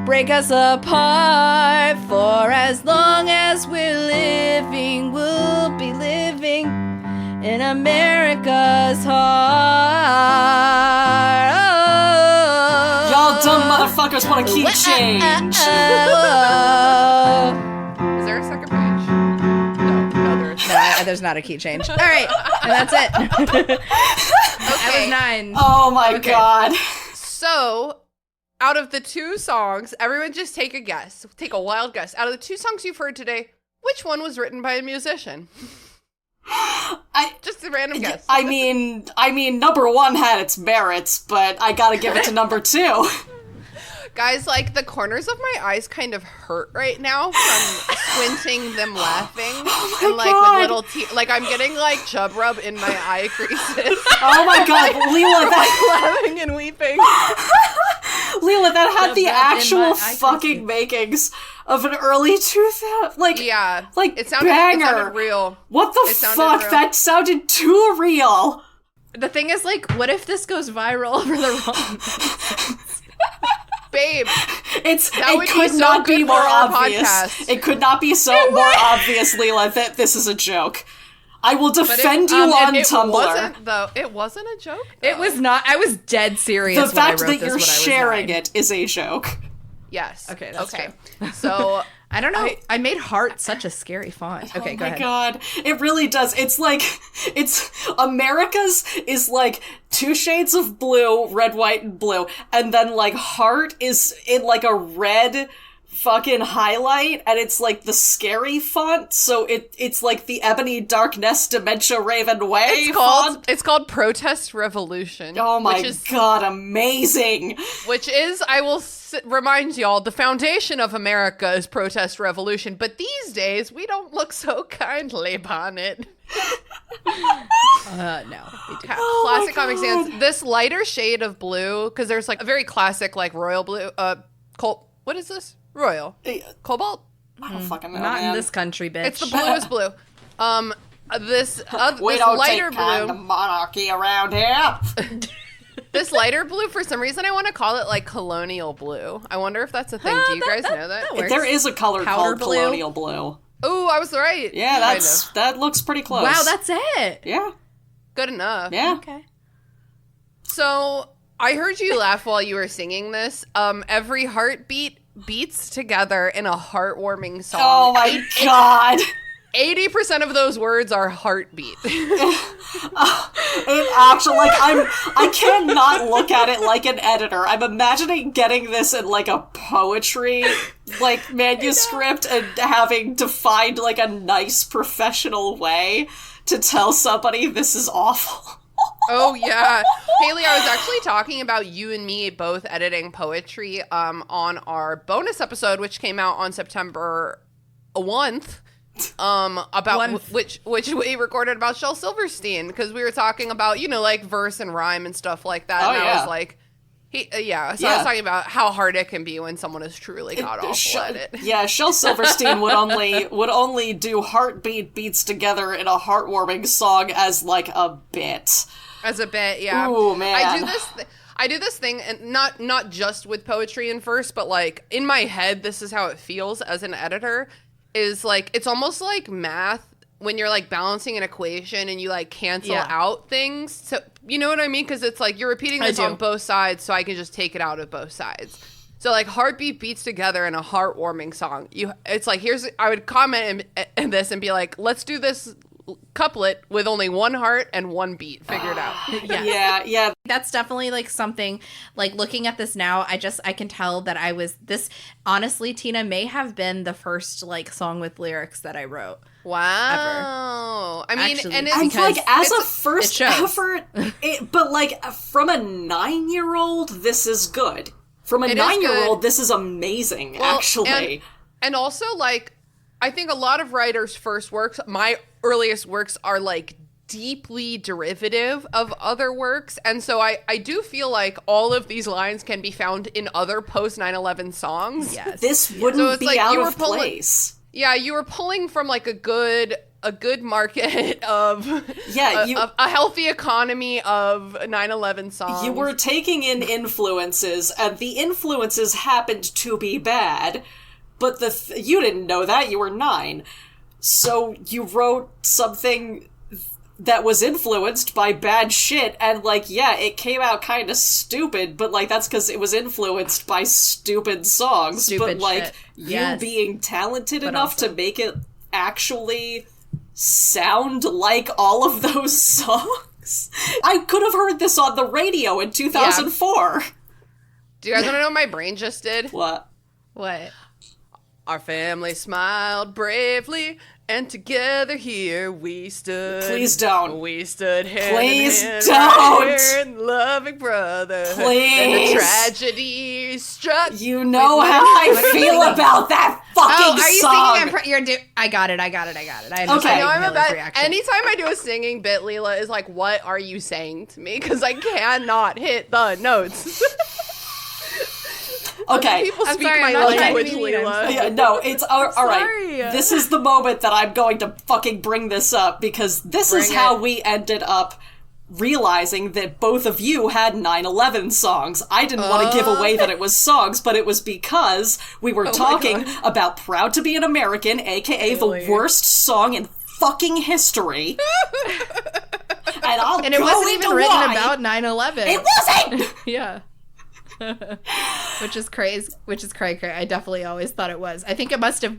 break us apart. For as long as we're living, we'll be living in America's heart. Oh. Y'all dumb motherfuckers want a key change. Is there a second page? No, there is. No, there's not a key change. All right, and that's it. That was 9. Oh my god. So, out of the 2 songs, everyone just take a guess. Take a wild guess. Out of the 2 songs you've heard today, which one was written by a musician? Just a random guess. I mean, number 1 had its merits, but I gotta give it to number 2. Guys, like, the corners of my eyes kind of hurt right now from squinting them laughing. And, like, God. with little tears. Like, I'm getting, like, chub rub in my eye creases. Oh my god, Leela, that Laughing and weeping. Leela, that had the Chub rub in my actual eye fucking makings of an early 2000, like, Yeah. like It sounded banger. real. What the It sounded fuck? real. That sounded too real. The thing is, like, what if this goes viral for the wrong? Babe, It would could be so not good be for more our obvious. podcast. It could not be more obvious, Leela, that this is a joke. I will but defend you and on it Tumblr. wasn't, though. It wasn't a joke. It was not. I was dead serious. The when I fact wrote that this you're when I was sharing 9. it is a joke. Yes. Okay, that's okay. So, I don't know. I made heart such a scary font. Okay, Oh go my ahead. god. It really does. It's like, it's, America's is like 2 shades of blue, red, white, and blue. And then like heart is in like a red fucking highlight, and it's like the scary font, so it's like the Ebony Darkness Dementia Raven Way font. it's called Protest Revolution. Oh my which is, god, amazing. Which is, I will remind y'all, the foundation of America is Protest Revolution, but these days we don't look so kindly upon it. No, we did. Classic Comic Sans. This lighter shade of blue, because there's like a very classic like royal blue, what is this? Royal. Cobalt? I don't fucking know, Not man. in this country, bitch. It's the bluest blue. This We this don't lighter take kind blue. of monarchy around here. This lighter blue, for some reason, I want to call it like colonial blue. I wonder if that's a thing. Do you guys know that? works. There is a color Powder called blue? colonial blue. Oh, I was right. Yeah, Kind that looks pretty close. Wow, that's it. yeah, good enough. yeah. Okay. So I heard you laugh while you were singing this. Every heartbeat beats together in a heartwarming song. Oh my god. 80% of those words are heartbeat. It actually, like, I cannot look at it like an editor. I'm imagining getting this in, like, a poetry, like, manuscript and having to find, like, a nice professional way to tell somebody this is awful. Oh, yeah. Haley, I was actually talking about you and me both editing poetry on our bonus episode, which came out on September 1th. About which we recorded about Shel Silverstein, because we were talking about, you know, like verse and rhyme and stuff like that. I was like, I was talking about how hard it can be when someone is truly god awful at it. Yeah, Shel Silverstein would only do heartbeat beats together in a heartwarming song as like a bit. As a bit, yeah. Ooh, man. I do this thing, and not just with poetry and verse, but like in my head, this is how it feels as an editor. Is like, it's almost like math when you're like balancing an equation and you like cancel out things. So you know what I mean? Because it's like you're repeating this on both sides, so I can just take it out of both sides. So like heartbeat beats together in a heartwarming song. It's like, I would comment in this and be like, let's do this couplet with only one heart and one beat. Figure it out. Yeah. That's definitely like something, like looking at this now, I can tell that honestly, Tina, may have been the first like song with lyrics that I wrote. Wow. Ever. I mean, actually, and it's like as a first effort, but like from a 9-year-old, this is good. From a 9-year-old, this is amazing, actually. And also, like, I think a lot of writers' first works, my earliest works, are like deeply derivative of other works, and so I do feel like all of these lines can be found in other post 9/11 songs. Yes. This wouldn't be out of place. Yeah, you were pulling from like a good market of a healthy economy of 9/11 songs. You were taking in influences, and the influences happened to be bad, but you didn't know that. You were 9. So you wrote something that was influenced by bad shit, and like, yeah, it came out kind of stupid, but like that's because it was influenced by stupid songs. But like, shit. You being talented enough to make it actually sound like all of those songs. I could have heard this on the radio in 2004. Do you guys want to know what my brain just did? What? Our family smiled bravely, and together here we stood. Please don't. We stood hand Please in hand, don't. right here in loving brother. Please. And the tragedy struck. You know how I feel about that fucking song. Are you singing? I got it. I understand. Okay. I know I'm Haley's about. reaction. Anytime I do a singing bit, Leela is like, "What are you saying to me?" Because I cannot hit the notes. Okay. People speak sorry, my I'm not trying to language, be mean, I'm Leela. Yeah, no, it's all right. sorry. This is the moment that I'm going to fucking bring this up, because this is how we ended up realizing that both of you had 9/11 songs. I didn't want to give away that it was songs, but it was because we were talking about Proud to Be an American, aka the worst song in fucking history. And it wasn't even written about 9/11. It wasn't! Yeah. Which is crazy. I definitely always thought it was. I think it must have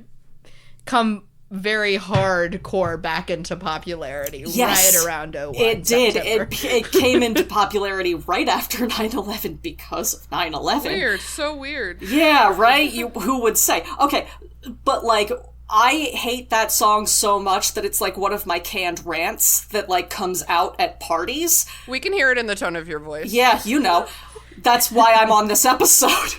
come very hardcore back into popularity right around 01. It did. September. It came into popularity right after 9/11 because of 9/11. Weird. So weird. Yeah, right? Who would say? Okay, but like, I hate that song so much that it's like one of my canned rants that like comes out at parties. We can hear it in the tone of your voice. Yeah, you know. That's why I'm on this episode.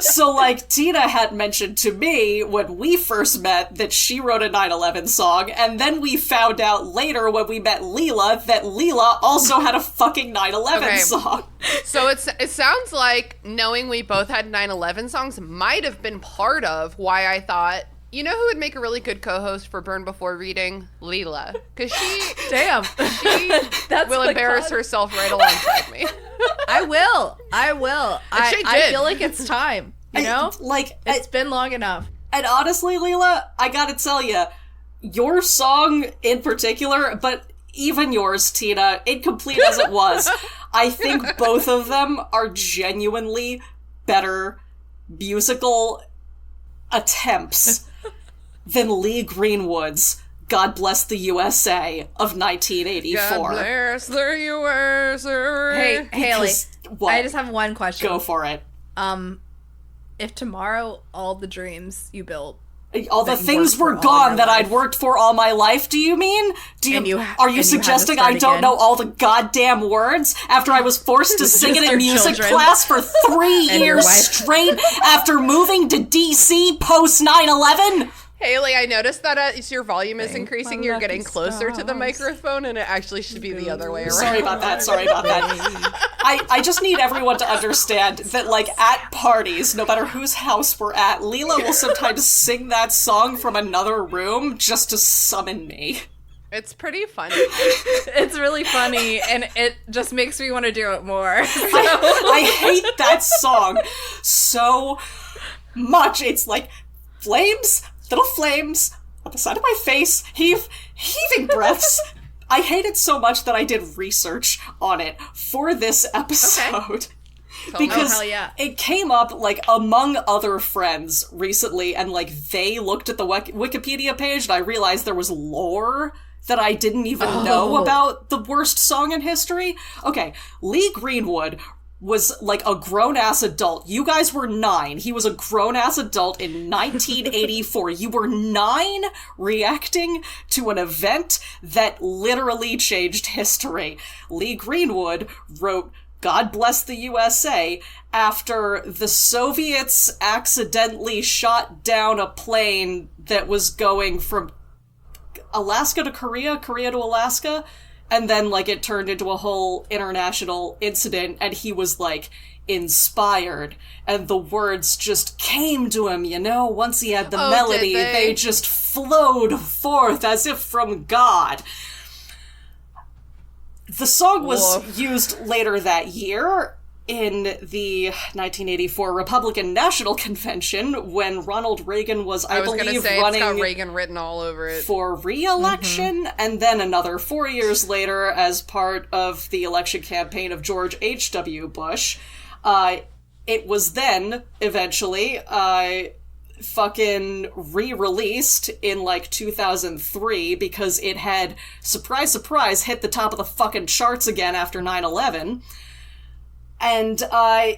So, like, Tina had mentioned to me when we first met that she wrote a 9/11 song, and then we found out later when we met Leela that Leela also had a fucking 9/11 song. So it sounds like knowing we both had 9/11 songs might have been part of why I thought, you know who would make a really good co-host for Burn Before Reading? Leela. Because she will embarrass herself right alongside me. I will. I feel like it's time. You know? It's been long enough. And honestly, Leela, I gotta tell you, your song in particular, but even yours, Tina, incomplete as it was, I think both of them are genuinely better musical attempts than Lee Greenwood's God Bless the USA of 1984. God bless the USA. Hey, Haley, what? I just have one question. Go for it. If tomorrow all the dreams you built, All the that you things worked for were all gone your that life. I'd worked for all my life, do you mean? Are you and you suggesting had to I start don't again? know all the goddamn words after I was forced to sing it Just in our music children. class for 3 And your years wife. straight after moving to DC post 9/11? Haley, I noticed that as your volume is increasing, you're lucky getting closer to the stars. microphone, and it actually should be the other way around. Sorry about that. I just need everyone to understand that, like, at parties, no matter whose house we're at, Leela will sometimes sing that song from another room just to summon me. It's pretty funny. it's really funny, and it just makes me want to do it more. I hate that song so much. It's like flames, little flames on the side of my face, heaving breaths. I hate it so much that I did research on it for this episode. Because hell yeah. it came up, like, among other friends recently, and, like, they looked at the Wikipedia page, and I realized there was lore that I didn't even know about the worst song in history. Okay, Lee Greenwood was, like, a grown-ass adult. You guys were 9. He was a grown-ass adult in 1984. You were 9 reacting to an event that literally changed history. Lee Greenwood wrote God Bless the USA after the Soviets accidentally shot down a plane that was going from Alaska to Korea to Alaska, and then, like, it turned into a whole international incident, and he was, like, inspired, and the words just came to him, you know? Once he had the melody, did they? they just flowed forth as if from God. The song was used later that year in the 1984 Republican National Convention when Ronald Reagan was, I was going to believe, say, running it's got Reagan written all over it. for re-election, and then another 4 years later as part of the election campaign of George H.W. Bush. It was then, eventually, fucking re-released in, like, 2003 because it had, surprise, surprise, hit the top of the fucking charts again after 9/11. And,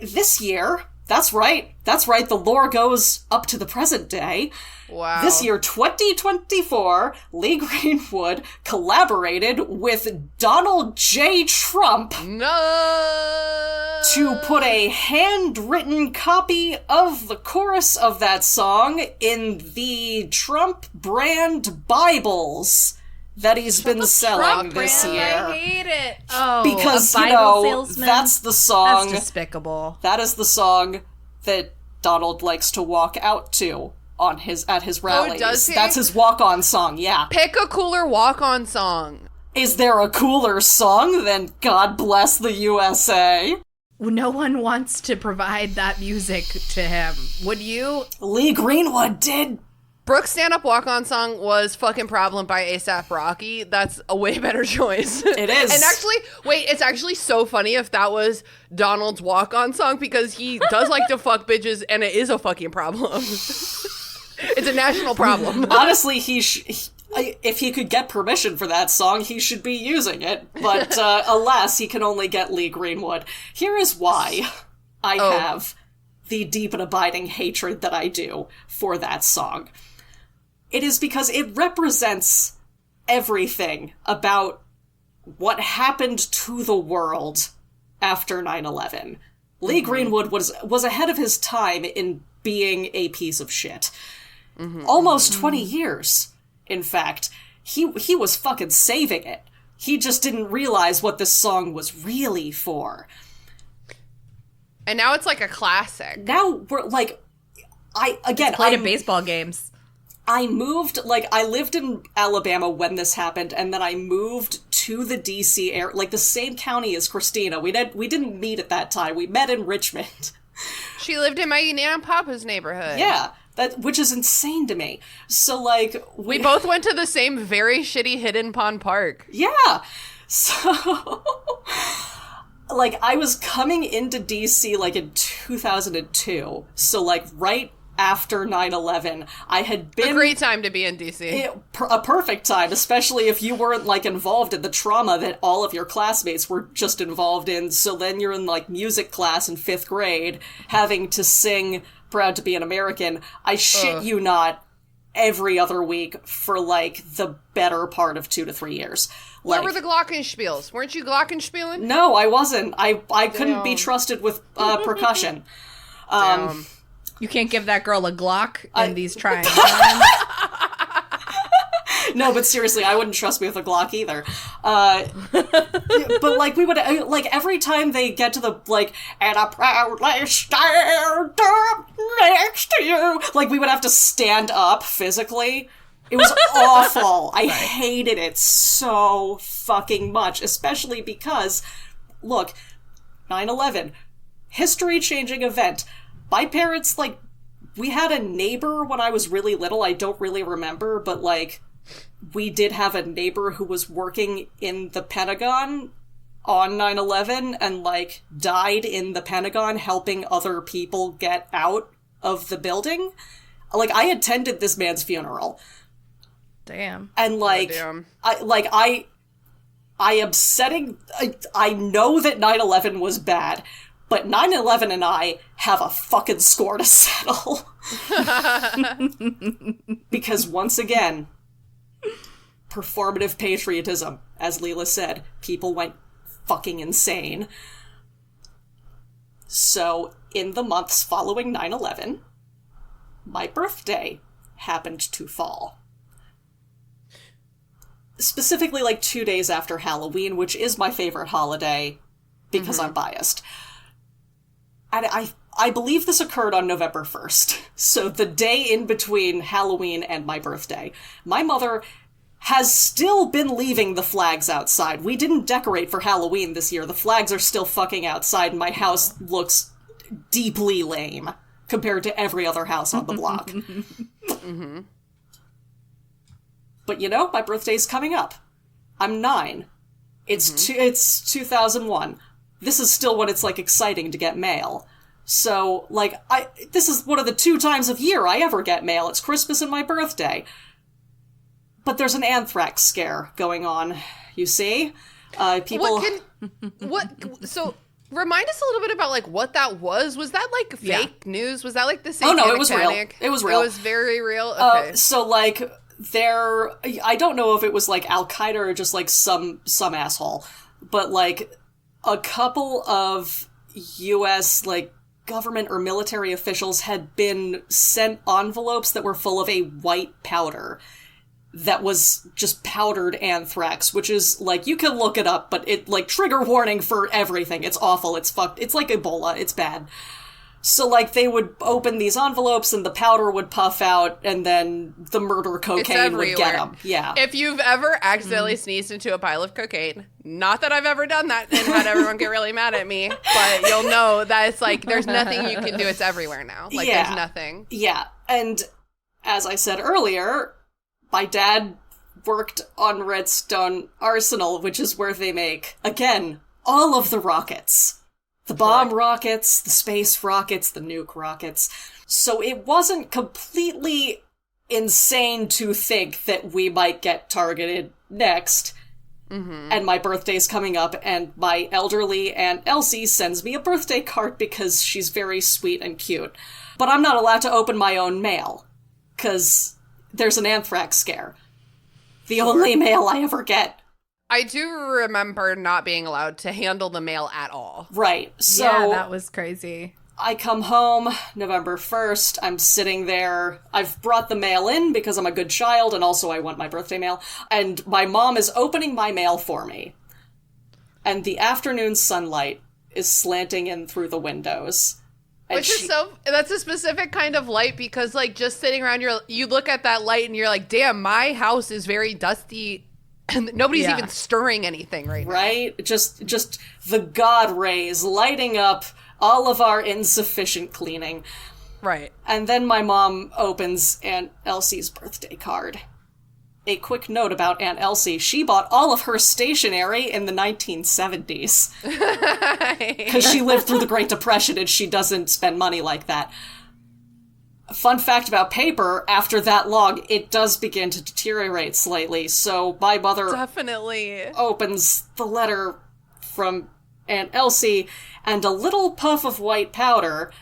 this year, that's right, the lore goes up to the present day. Wow. This year, 2024, Lee Greenwood collaborated with Donald J. Trump No! to put a handwritten copy of the chorus of that song in the Trump brand Bibles that he's been selling this I year. hate it. Oh, Because, a you Bible know, salesman? that's the song, That's despicable. that is the song that Donald likes to walk out to at his rallies. does he? That's his walk-on song, yeah. Pick a cooler walk-on song. Is there a cooler song than God Bless the USA? No one wants to provide that music to him. Would you? Lee Greenwood did. Brooke's stand-up walk-on song was Fucking Problem by A$AP Rocky. That's a way better choice. It is. And actually, wait, it's actually so funny if that was Donald's walk-on song because he does like to fuck bitches and it is a fucking problem. It's a national problem. Honestly, if he could get permission for that song, he should be using it. But alas, he can only get Lee Greenwood. Here is why I have the deep and abiding hatred that I do for that song. It is because it represents everything about what happened to the world after 9/11. Lee Greenwood was ahead of his time in being a piece of shit. Almost 20 years, in fact. He was fucking saving it. He just didn't realize what this song was really for. And now it's like a classic. Now we're like, Played at baseball games. I moved, like, I lived in Alabama when this happened, and then I moved to the DC area, like the same county as Christina. We didn't meet at that time. We met in Richmond. She lived in my Nana and Papa's neighborhood. Yeah. which is insane to me. So, like... We both went to the same very shitty Hidden Pond Park. Yeah! So... like, I was coming into DC, like, in 2002. So, like, right after 9/11, I had been... A great time to be in DC. A perfect time, especially if you weren't, like, involved in the trauma that all of your classmates were just involved in. So then you're in, like, music class in 5th grade, having to sing Proud to be an American. I shit you not, every other week for, like, the better part of 2 to 3 years. Where Like, were the glockenspiels? Weren't you glockenspieling? no, I wasn't. I couldn't be trusted with percussion. You can't give that girl a Glock in these trying times. No, but seriously, I wouldn't trust me with a Glock either. But, like, we would, like, every time they get to the, like, and I proudly stand up next to you, like, we would have to stand up physically. It was awful. I hated it so fucking much, especially because, look, 9/11, history-changing event. My parents, like, we had a neighbor when I was really little. I don't really remember, but, like, we did have a neighbor who was working in the Pentagon on 9/11 and, like, died in the Pentagon helping other people get out of the building. Like, I attended this man's funeral. Damn. And, like, I am setting... I know that 9/11 was bad, but 9/11 and I have a fucking score to settle. Because, once again, performative patriotism, as Leela said, people went fucking insane. So, in the months following 9/11, my birthday happened to fall. Specifically, like, 2 days after Halloween, which is my favorite holiday, because I'm biased. And I believe this occurred on November 1st, so the day in between Halloween and my birthday. My mother has still been leaving the flags outside. We didn't decorate for Halloween this year. The flags are still fucking outside, and my house looks deeply lame compared to every other house on the block. But, you know, my birthday's coming up. I'm 9. It's 2001. This is still when it's, like, exciting to get mail. So, like, this is one of the 2 times of year I ever get mail. It's Christmas and my birthday. But there's an anthrax scare going on, you see? People... So, remind us a little bit about, like, what that was. Was that, like, fake news? Was that, like, the same? Oh, no, it was real. It was real. It was very real? Okay. So, like... I don't know if it was, like, Al-Qaeda or just, like, some asshole, but, like, a couple of U.S., like, government or military officials had been sent envelopes that were full of a white powder that was just powdered anthrax, which is, like, you can look it up, but it, like, trigger warning for everything. It's awful. It's fucked. It's like Ebola. It's bad. So, like, they would open these envelopes and the powder would puff out and then the murder cocaine would get them. Yeah. If you've ever accidentally sneezed into a pile of cocaine, not that I've ever done that and had everyone get really mad at me, but you'll know that it's like, there's nothing you can do. It's everywhere now. Like, there's nothing. Yeah. And as I said earlier, my dad worked on Redstone Arsenal, which is where they make, again, all of the rockets. The bomb rockets, the space rockets, the nuke rockets. So it wasn't completely insane to think that we might get targeted next. And my birthday's coming up, and my elderly Aunt Elsie sends me a birthday card because she's very sweet and cute. But I'm not allowed to open my own mail, because there's an anthrax scare. The only mail I ever get. I do remember not being allowed to handle the mail at all. Right. So yeah, that was crazy. I come home November 1st. I'm sitting there. I've brought the mail in because I'm a good child, and also I want my birthday mail. And my mom is opening my mail for me. And the afternoon sunlight is slanting in through the windows. Which is that's a specific kind of light, because, like, just sitting around, you look at that light and you're like, damn, my house is very dusty. And nobody's even stirring anything right now. Right? Just the God rays lighting up all of our insufficient cleaning. Right. And then my mom opens Aunt Elsie's birthday card. A quick note about Aunt Elsie. She bought all of her stationery in the 1970s. Because she lived through the Great Depression and she doesn't spend money like that. Fun fact about paper, after that long, it does begin to deteriorate slightly. So my mother Definitely opens the letter from Aunt Elsie, and a little puff of white powder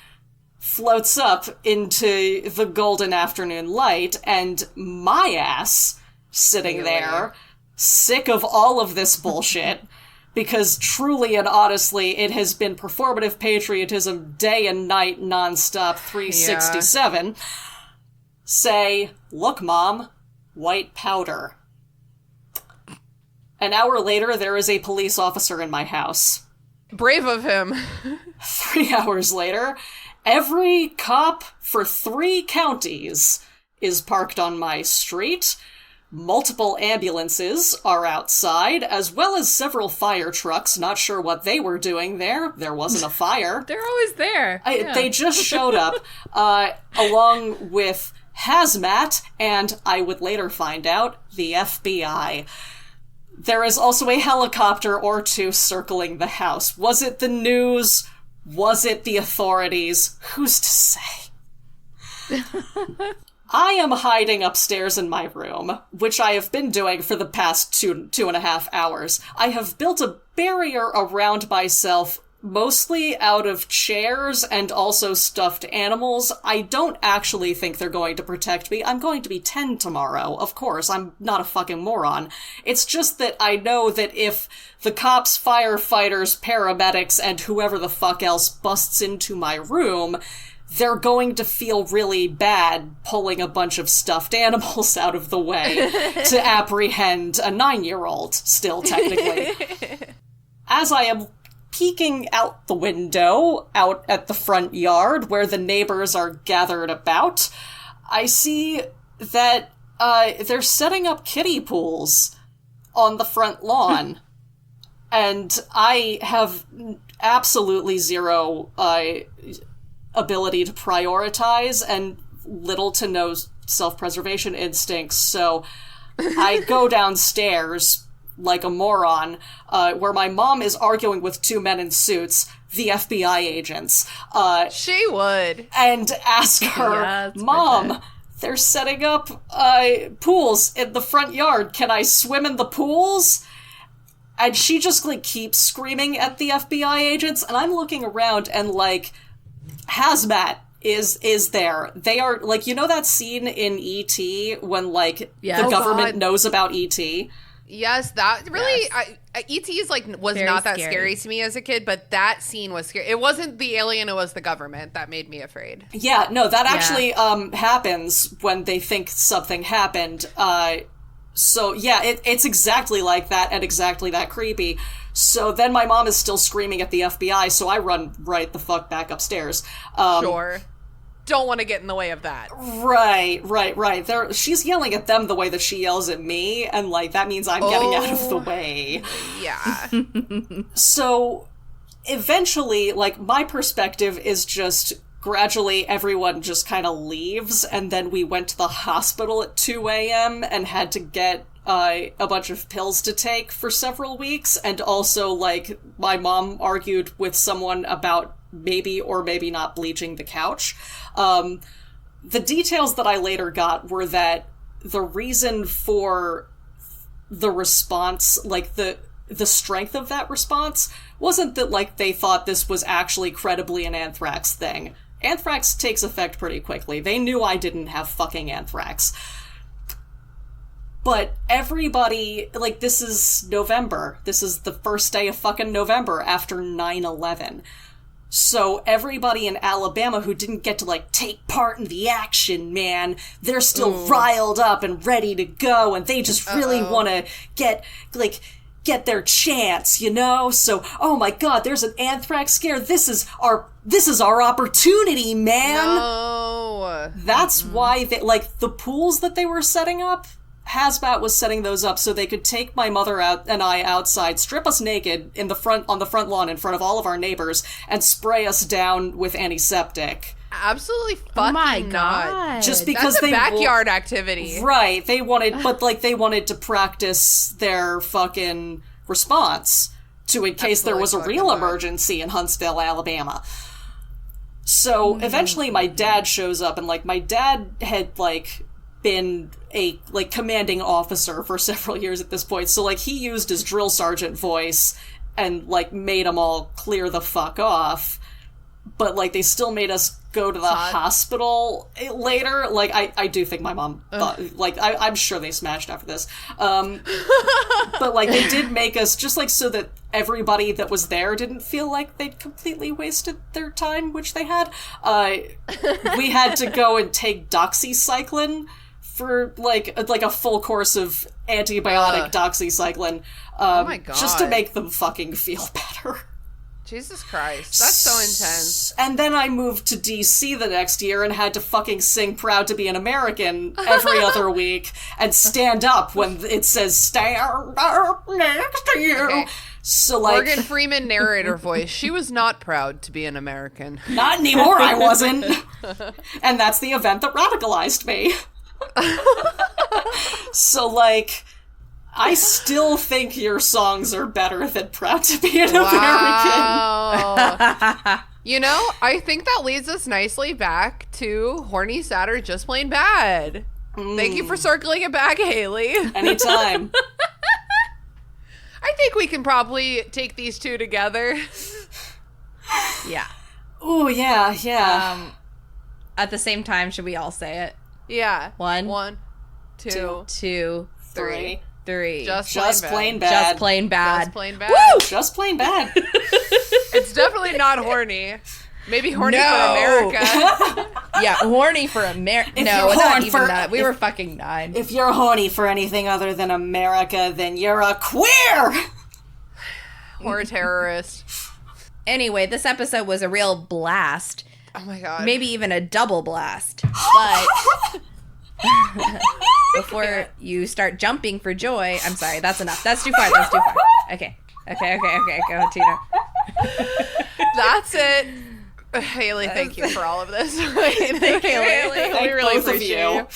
floats up into the golden afternoon light, and my ass, sitting there, sick of all of this bullshit, because truly and honestly, it has been performative patriotism day and night, nonstop, 367, say, "Look, Mom, white powder." An hour later, there is a police officer in my house. brave of him. 3 hours later, every cop for 3 counties is parked on my street. Multiple ambulances are outside, as well as several fire trucks. Not sure what they were doing there. There wasn't a fire. They're always there. They just showed up, along with hazmat, and I would later find out, the FBI. There is also a helicopter or 2 circling the house. Was it the news? Was it the authorities? Who's to say? I am hiding upstairs in my room, which I have been doing for the past 2.5 hours. I have built a barrier around myself, mostly out of chairs and also stuffed animals. I don't actually think they're going to protect me. I'm going to be 10 tomorrow, of course. I'm not a fucking moron. It's just that I know that if the cops, firefighters, paramedics, and whoever the fuck else busts into my room, they're going to feel really bad pulling a bunch of stuffed animals out of the way to apprehend a 9-year-old, still technically. As I am peeking out the window, out at the front yard, where the neighbors are gathered about, I see that they're setting up kiddie pools on the front lawn. And I have absolutely zero ability to prioritize and little to no self-preservation instincts, so I go downstairs like a moron, where my mom is arguing with 2 men in suits, the FBI agents. She would. And ask her, "Mom, they're setting up pools in the front yard. Can I swim in the pools?" And she just keeps screaming at the FBI agents, and I'm looking around and hazmat is there. They are, that scene in E.T. when, the government knows about E.T.? Yes, that really, Yes. E.T. is was Very not that scary. scary to me as a kid, but that scene was scary. It wasn't the alien, it was the government that made me afraid. Yeah, no, that actually happens when they think something happened. So yeah, it's exactly like that and exactly that creepy. So then my mom is still screaming at the FBI, so I run right the fuck back upstairs. Sure. Don't want to get in the way of that. Right. She's yelling at them the way that she yells at me, and that means I'm getting out of the way. Yeah. So eventually, my perspective is just gradually everyone just kind of leaves, and then we went to the hospital at 2 a.m. and had to get a bunch of pills to take for several weeks, and also, my mom argued with someone about maybe or maybe not bleaching the couch. The details that I later got were that the reason for the response, the strength of that response, wasn't that, they thought this was actually credibly an anthrax thing. Anthrax takes effect pretty quickly. They knew I didn't have fucking anthrax. But everybody, this is November. This is the first day of fucking November after 9/11. So everybody in Alabama who didn't get to, take part in the action, man, they're still riled up and ready to go, and they just really want to get their chance, So, oh my god, there's an anthrax scare. This is our opportunity, man. No. That's why they, the pools that they were setting up, Hazmat was setting those up so they could take my mother out and I outside, strip us naked on the front lawn in front of all of our neighbors, and spray us down with antiseptic. Absolutely fucking my not. God. Just because That's a they backyard activity. Right. They wanted to practice their fucking response to in case there was a real emergency in Huntsville, Alabama. So eventually my dad shows up, and like my dad had like been a like commanding officer for several years at this point. So like he used his drill sergeant voice and like made them all clear the fuck off. But like they still made us go to the hospital later. Like I do think my mom thought, like I'm sure they smashed after this. But like they did make us, just like so that everybody that was there didn't feel like they'd completely wasted their time, which they had. We had to go and take doxycycline for like a full course of antibiotic doxycycline. Oh my God. Just to make them fucking feel better. Jesus Christ. That's so intense. And then I moved to DC the next year and had to fucking sing Proud to be an American every other week and stand up when it says stand up next to you. Okay. So like Morgan Freeman narrator voice. She was not proud to be an American. not anymore, I wasn't. And that's the event that radicalized me. So like I still think your songs are better than Proud to be an American. You know, I think that leads us nicely back to Horny Sad or Just Plain Bad. Thank you for circling it back, Haley. Anytime. I think we can probably take these two together. Yeah. Ooh, yeah. At the same time, should we all say it? Yeah. One, two, 2, Three. 3. Just Plain bad. Just plain bad. Just plain bad. Woo! Just plain bad. It's definitely not horny. Maybe horny for No. America. Yeah, horny for America. If No, you're not horny even for- that. We were fucking 9. If you're horny for anything other than America, then you're a queer! Or a terrorist. Anyway, this episode was a real blast. Oh my God. Maybe even a double blast. But before you start jumping for joy, I'm sorry, that's enough. That's too far. Okay, go, Tina. That's it. Haley, thank you for all of this. Thank you, Haley. Thank We really both of appreciate you.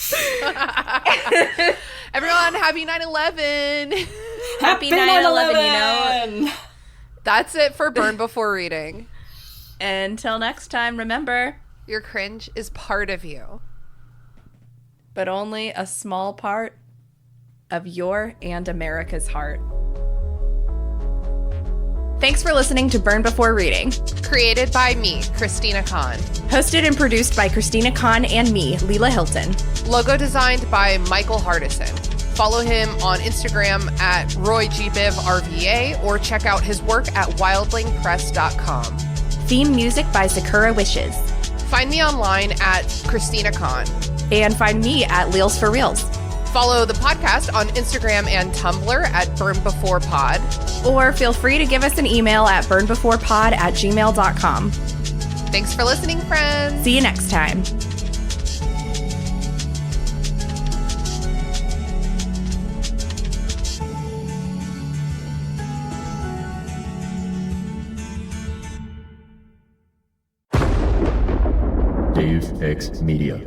Everyone, happy 9/11. Happy 9/11, you know. That's it for Burn Before Reading. Until next time, remember, Your cringe is part of you. but only a small part of your and America's heart. Thanks for listening to Burn Before Reading. Created by me, Christina Khan. Hosted and produced by Christina Khan and me, Leela Hilton. Logo designed by Michael Hardison. Follow him on Instagram at RoyGBivRVA or check out his work at wildlingpress.com. Theme music by Sakura Wishes. Find me online at Christina Khan. And find me at Leels for Reels. Follow the podcast on Instagram and Tumblr at BurnBeforePod. Or feel free to give us an email at burnbeforepod@gmail.com. Thanks for listening, friends. See you next time. Dave X Media.